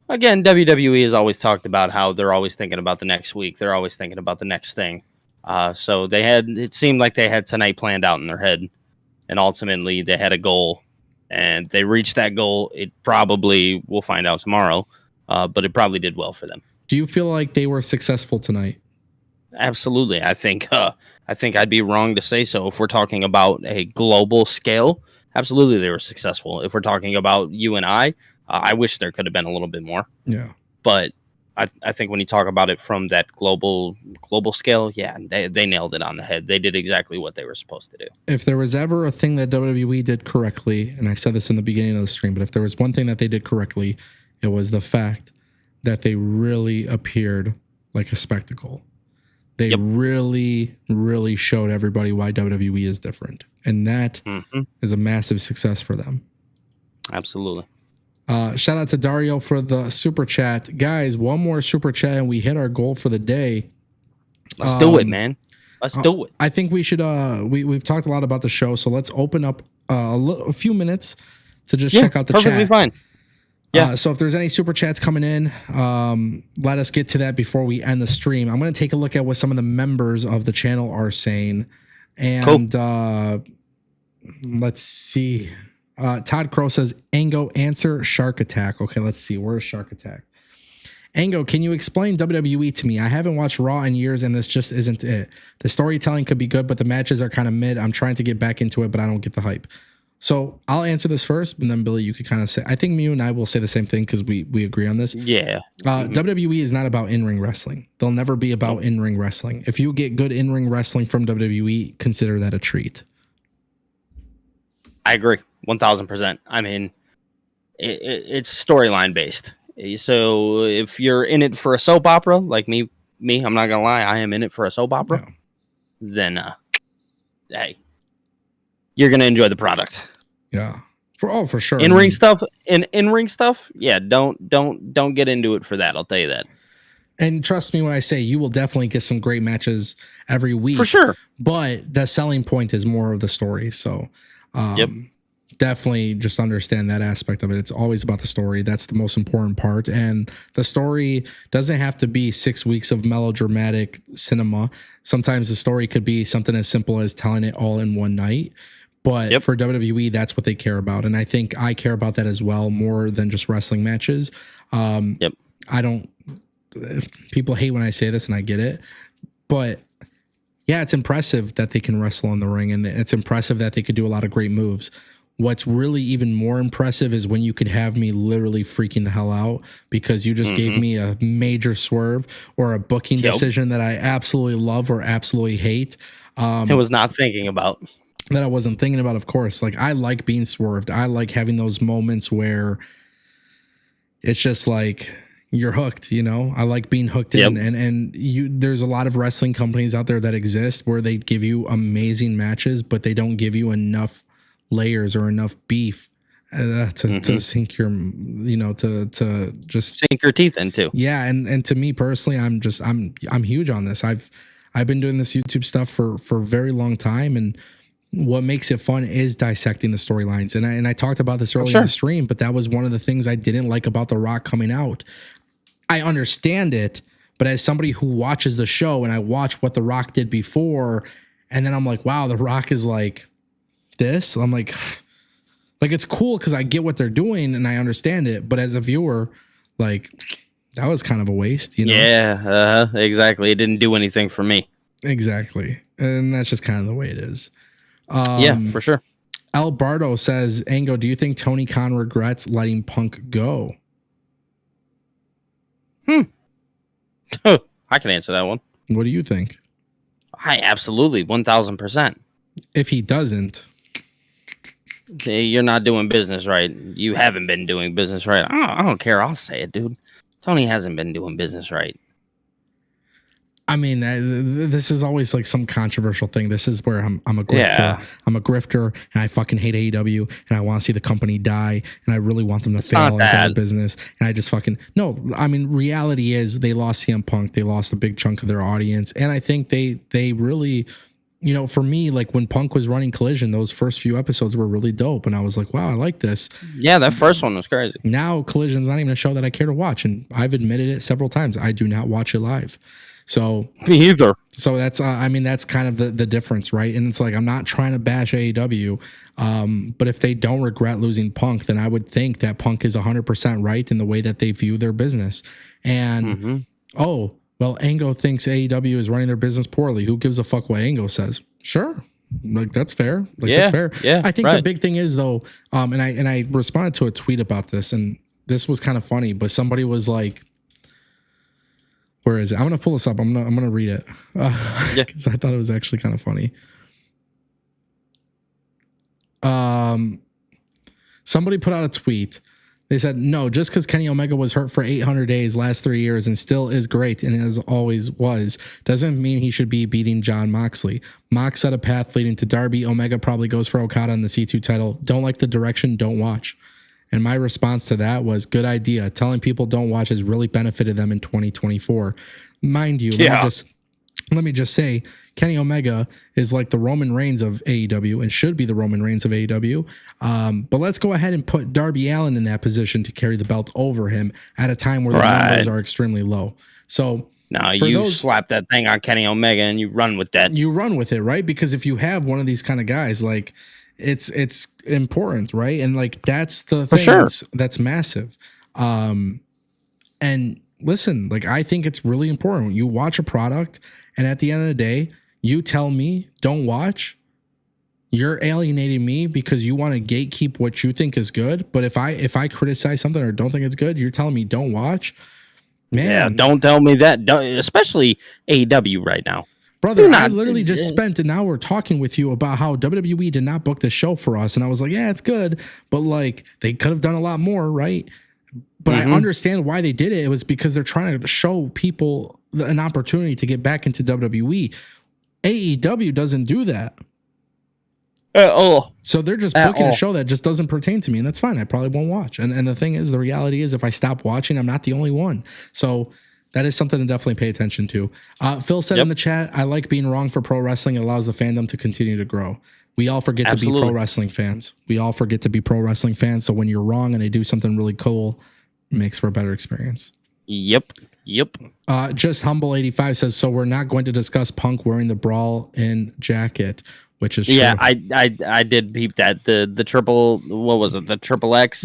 Again, WWE has always talked about how they're always thinking about the next week. They're always thinking about the next thing. So it seemed like they had tonight planned out in their head, and ultimately they had a goal, and they reached that goal. It probably, we'll find out tomorrow, but it probably did well for them. Do you feel like they were successful tonight? Absolutely. I think I'd be wrong to say so. If we're talking about a global scale, absolutely they were successful. If we're talking about you and I wish there could have been a little bit more. Yeah. But I think when you talk about it from that global scale, they nailed it on the head. They did exactly what they were supposed to do. If there was ever a thing that WWE did correctly, and I said this in the beginning of the stream, but if there was one thing that they did correctly, it was the fact that they really appeared like a spectacle. They really, really showed everybody why WWE is different. And that is a massive success for them. Absolutely. Shout out to Dario for the super chat. Guys, one more super chat and we hit our goal for the day. Let's do it, man. Let's do it. I think we should we've talked a lot about the show, so let's open up a few minutes to just check out the perfectly chat. Fine. Yeah. So if there's any super chats coming in, let us get to that before we end the stream. I'm going to take a look at what some of the members of the channel are saying. And let's see. Todd Crow says, Ango, answer Shark Attack. Okay, let's see. Where's Shark Attack? Ango, can you explain WWE to me? I haven't watched Raw in years and this just isn't it. The storytelling could be good, but the matches are kind of mid. I'm trying to get back into it, but I don't get the hype. So I'll answer this first, and then Billy, you could kind of say, I think you and I will say the same thing because we agree on this. Yeah. WWE is not about in-ring wrestling. They'll never be about in-ring wrestling. If you get good in-ring wrestling from WWE, consider that a treat. I agree. 1000%. I mean, it's storyline based. So if you're in it for a soap opera, like me, I'm not gonna lie, I am in it for a soap opera. Yeah. Then, hey, you're gonna enjoy the product. Yeah, for sure. In-ring stuff. In-ring stuff. Yeah, don't get into it for that. I'll tell you that. And trust me when I say you will definitely get some great matches every week for sure. But the selling point is more of the story. So, definitely just understand that aspect of it. It's always about the story. That's the most important part. And the story doesn't have to be 6 weeks of melodramatic cinema. Sometimes the story could be something as simple as telling it all in one night. But for WWE, that's what they care about. And I think I care about that as well, more than just wrestling matches. I don't, people hate when I say this and I get it, but yeah, it's impressive that they can wrestle in the ring and it's impressive that they could do a lot of great moves. What's really even more impressive is when you could have me literally freaking the hell out because you just gave me a major swerve or a booking decision that I absolutely love or absolutely hate. I was not thinking about. That I wasn't thinking about, of course. Like, I like being swerved. I like having those moments where it's just like you're hooked, you know? I like being hooked in. And there's a lot of wrestling companies out there that exist where they give you amazing matches, but they don't give you enough layers or enough beef to sink your, to just sink your teeth into. Yeah. And to me personally, I'm huge on this. I've been doing this YouTube stuff for a very long time. And what makes it fun is dissecting the storylines. And I talked about this earlier in the stream, but that was one of the things I didn't like about The Rock coming out. I understand it, but as somebody who watches the show and I watch what The Rock did before, and then I'm like, wow, The Rock is like this. I'm like it's cool because I get what they're doing and I understand it. But as a viewer, like, that was kind of a waste, you know? Yeah, exactly. It didn't do anything for me. Exactly. And that's just kind of the way it is. Yeah, for sure. Alberto says, Ango, do you think Tony Khan regrets letting Punk go? I can answer that one. What do you think? I absolutely 1000%. If he doesn't, you're not doing business right. You haven't been doing business right. I don't care. I'll say it, dude. Tony hasn't been doing business right. I mean, this is always like some controversial thing. This is where I'm a grifter. Yeah. I'm a grifter, and I fucking hate AEW, and I want to see the company die, and I really want them to fail and go out of business. And I just fucking no. I mean, reality is they lost CM Punk. They lost a big chunk of their audience, and I think they really, you know, for me, like when Punk was running Collision, those first few episodes were really dope, and I was like, wow, I like this. Yeah, that first one was crazy. Now Collision's not even a show that I care to watch, and I've admitted it several times. I do not watch it live. So me either. So that's I mean, that's kind of the difference, right? And it's like, I'm not trying to bash AEW, but if they don't regret losing Punk, then I would think that Punk is 100% right in the way that they view their business. And oh, well, Ango thinks AEW is running their business poorly. Who gives a fuck what Ango says? Sure, like that's fair. Like that's fair. Yeah, I think the big thing is though, and I responded to a tweet about this, and this was kind of funny, but somebody was like, where is it? I'm gonna pull this up. I'm gonna read it because I thought it was actually kind of funny. Somebody put out a tweet. They said, no, just because Kenny Omega was hurt for 800 days last 3 years and still is great and as always was, doesn't mean he should be beating Jon Moxley. Mox set a path leading to Darby. Omega probably goes for Okada on the C2 title. Don't like the direction, don't watch. And my response to that was, good idea. Telling people don't watch has really benefited them in 2024. Mind you, let me just say, Kenny Omega is like the Roman Reigns of AEW and should be the Roman Reigns of AEW. But let's go ahead and put Darby Allin in that position to carry the belt over him at a time where the numbers are extremely low. So no, you slap that thing on Kenny Omega and you run with that. You run with it, right? Because if you have one of these kind of guys, like it's important, right? And like that's the thing that's massive. And listen, like I think it's really important. You watch a product, and at the end of the day, you tell me don't watch. You're alienating me because you want to gatekeep what you think is good. But if I criticize something or don't think it's good, you're telling me don't watch. Man, yeah, don't tell me that. Especially AEW right now. Brother, I literally just spent an hour talking with you about how WWE did not book the show for us. And I was like, yeah, it's good. But like they could have done a lot more, right? But I understand why they did it. It was because they're trying to show people an opportunity to get back into WWE. AEW doesn't do that. So they're just booking a show that just doesn't pertain to me, and that's fine. I probably won't watch. And the thing is, the reality is, if I stop watching, I'm not the only one. So that is something to definitely pay attention to. Phil said in the chat, I like being wrong for pro wrestling. It allows the fandom to continue to grow. We all forget to be pro wrestling fans. So when you're wrong and they do something really cool, it makes for a better experience. Yep. Just Humble 85 says, so we're not going to discuss Punk wearing the brawl in jacket. Which is true. I did peep that the triple, what was it, the triple X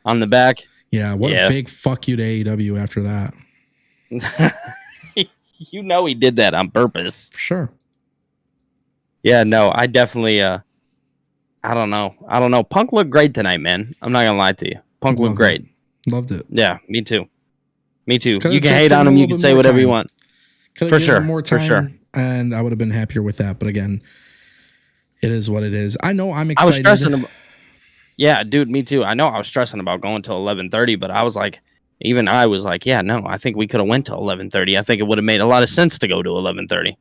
on the back. A big fuck you to AEW after that. You know he did that on purpose. Sure. Yeah, no, I definitely I don't know. Punk looked great tonight, man. I'm not gonna lie to you. Punk looked great. Loved it. Yeah, me too. You can hate on him, you can say whatever you want. For sure. More time, and I would have been happier with that. But again, it is what it is. I know I'm excited. I was stressing yeah, dude, me too. I know I was stressing about going till 11:30, but I was like, yeah, no, I think we could have went to 11:30. I think it would have made a lot of sense to go to 11:30.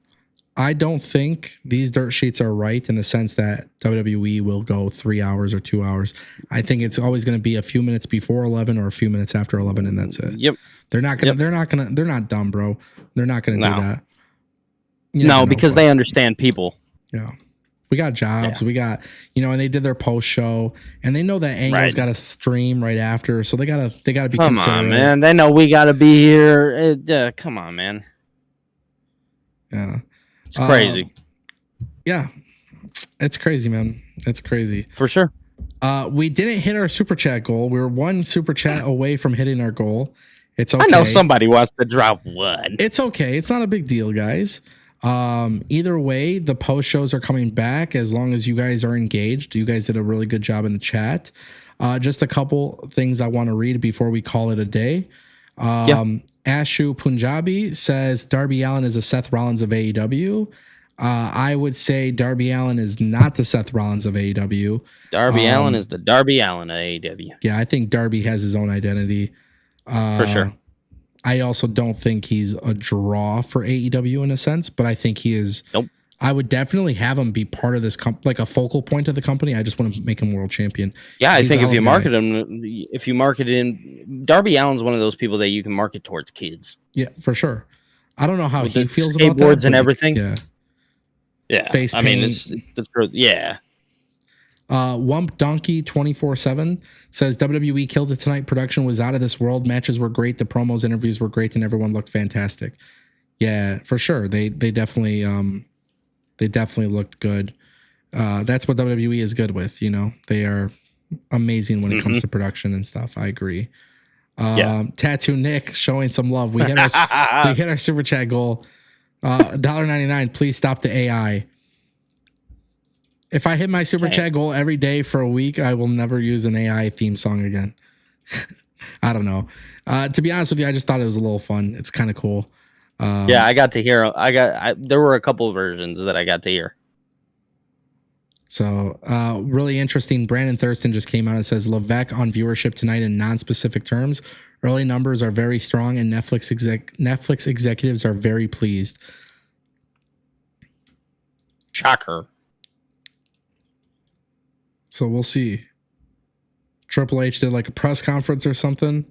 I don't think these dirt sheets are right in the sense that WWE will go 3 hours or 2 hours. I think it's always going to be a few minutes before 11 or a few minutes after 11, and that's it. Yep. They're not dumb, bro. They're not going to do that. No, because they understand people. Yeah. We got jobs. We got, and they did their post show, and they know that Ango's got a stream right after, so they gotta be considerate. Come on, man. They know we gotta be here. Come on, man. Yeah, it's crazy. Yeah, it's crazy, man. It's crazy for sure. We didn't hit our super chat goal. We were one super chat away from hitting our goal. It's okay. I know somebody wants to drop one. It's okay. It's not a big deal, guys. Either way, the post shows are coming back as long as you guys are engaged. You guys did a really good job in the chat. Just a couple things I want to read before we call it a day. Ashu Punjabi says Darby Allin is a Seth Rollins of AEW. I would say Darby Allin is not the Seth Rollins of AEW. Darby Allin is the Darby Allin of AEW. Yeah, I think Darby has his own identity. For sure. I also don't think he's a draw for AEW in a sense, but I think he is. Nope. I would definitely have him be part of this, like a focal point of the company. I just want to make him world champion. Yeah, I think if you market him, Darby Allin's one of those people that you can market towards kids. Yeah, for sure. I don't know how he feels about that. Skateboards and everything. Yeah. Face paint. I mean, it's yeah. Wump Donkey 24/7 says WWE killed it tonight. Production was out of this world. Matches were great. The promos, interviews were great, and everyone looked fantastic. Yeah, for sure. They definitely looked good. That's what WWE is good with. They are amazing when it comes to production and stuff. I agree. Tattoo Nick showing some love. We hit our super chat goal. $1.99. Please stop the AI. If I hit my super chat goal every day for a week, I will never use an AI theme song again. I don't know. To be honest with you, I just thought it was a little fun. It's kind of cool. I got to hear. There were a couple of versions that I got to hear. So really interesting. Brandon Thurston just came out and says Levesque on viewership tonight in non-specific terms. Early numbers are very strong, and Netflix executives are very pleased. Shocker. So we'll see. Triple H did like a press conference or something.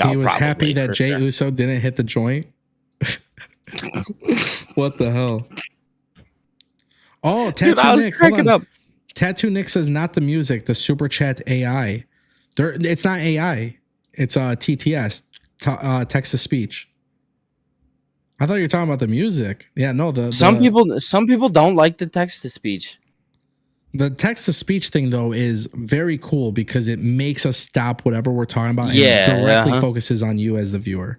He was happy that Jey Uso didn't hit the joint. What the hell? Oh, Tattoo Nick. Hold on. Tattoo Nick says not the music, the super chat AI. It's not AI. It's TTS, text to speech. I thought you were talking about the music. Yeah, no. Some people don't like the text to speech. The text to speech thing though is very cool because it makes us stop whatever we're talking about and directly focuses on you as the viewer.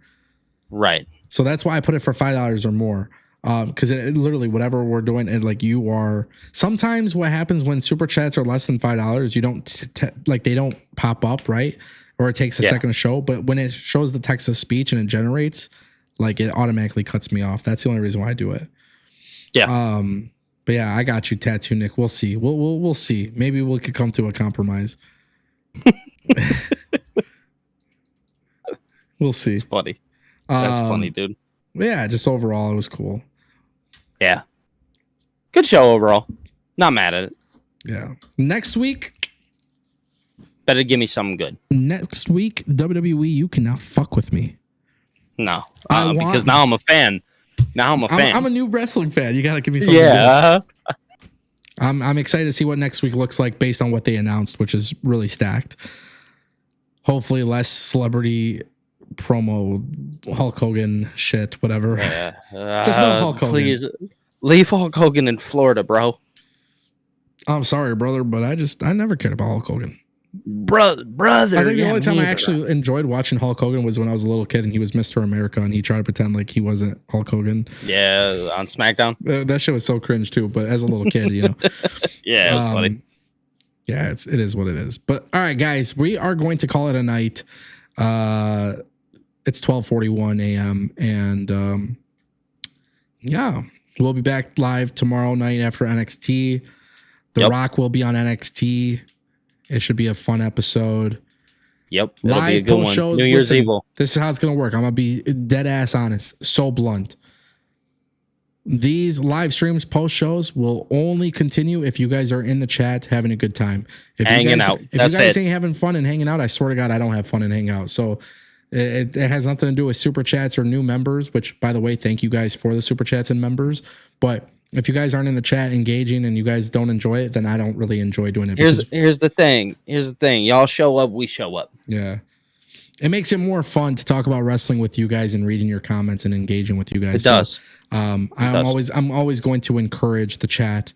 Right. So that's why I put it for $5 or more. Because it literally whatever we're doing, and like you are. Sometimes what happens when super chats are less than $5, you don't like they don't pop up, right? Or it takes a second to show. But when it shows the text to speech and it generates, like it automatically cuts me off. That's the only reason why I do it. Yeah. But yeah, I got you, Tattoo Nick. We'll see. We'll see. Maybe we could come to a compromise. We'll see. It's funny. That's funny, dude. Yeah, just overall, it was cool. Yeah. Good show overall. Not mad at it. Yeah. Next week. Better give me something good. Next week, WWE, you cannot fuck with me. No. Because now I'm a fan. I'm a new wrestling fan. You got to give me something good. I'm excited to see what next week looks like based on what they announced, which is really stacked. Hopefully less celebrity promo, Hulk Hogan shit, whatever. Yeah. Just no Hulk Hogan. Please leave Hulk Hogan in Florida, bro. I'm sorry, brother, but I never cared about Hulk Hogan. Brother. I think the only time I actually enjoyed watching Hulk Hogan was when I was a little kid and he was Mr. America and he tried to pretend like he wasn't Hulk Hogan. Yeah, on SmackDown. That shit was so cringe too, but as a little kid, you know. Yeah, it was funny. Yeah, it is what it is. But all right, guys, we are going to call it a night. It's 12:41 a.m. and yeah, we'll be back live tomorrow night after NXT. The Rock will be on NXT. It should be a fun episode. Yep. Live post shows. New Year's Eve. This is how it's going to work. I'm going to be dead ass honest. So blunt. These live streams, post shows will only continue if you guys are in the chat having a good time. If hanging out. If you guys ain't having fun and hanging out, I swear to God, I don't have fun and hang out. So it has nothing to do with super chats or new members, which, by the way, thank you guys for the super chats and members. But if you guys aren't in the chat engaging and you guys don't enjoy it, then I don't really enjoy doing it. Here's the thing. Y'all show up, we show up. Yeah. It makes it more fun to talk about wrestling with you guys and reading your comments and engaging with you guys. It does. I'm always going to encourage the chat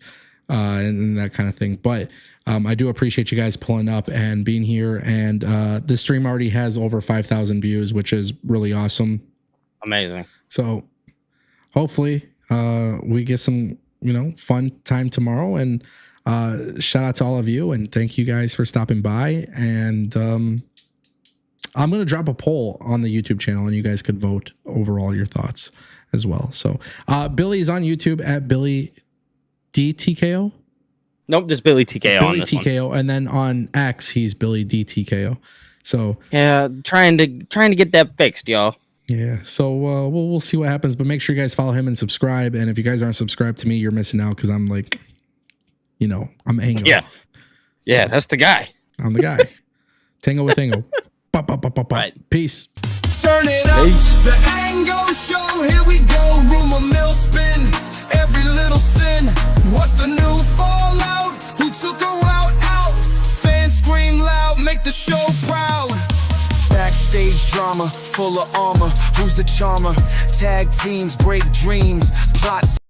and that kind of thing. But I do appreciate you guys pulling up and being here. And the stream already has over 5,000 views, which is really awesome. Amazing. So hopefully we get some, fun time tomorrow. And shout out to all of you and thank you guys for stopping by. And I'm going to drop a poll on the YouTube channel and you guys could vote over all your thoughts as well. So Billy's on YouTube at Billy DTKO. Nope, just Billy TKO. Billy TKO, and then on X he's Billy DTKO. So yeah, trying to get that fixed, y'all. Yeah, so we'll see what happens, but make sure you guys follow him and subscribe. And if you guys aren't subscribed to me, you're missing out because I'm like, I'm Ango. Yeah, that's the guy. I'm the guy. Tango with Ango. Right. Peace. Turn it up. The Ango Show. Here we go. Rumor mill spin. Every little sin. What's the new fallout? Who took a route out? Fans scream loud. Make the show proud. Backstage drama. Full of armor. Who's the charmer? Tag teams break dreams. Plots.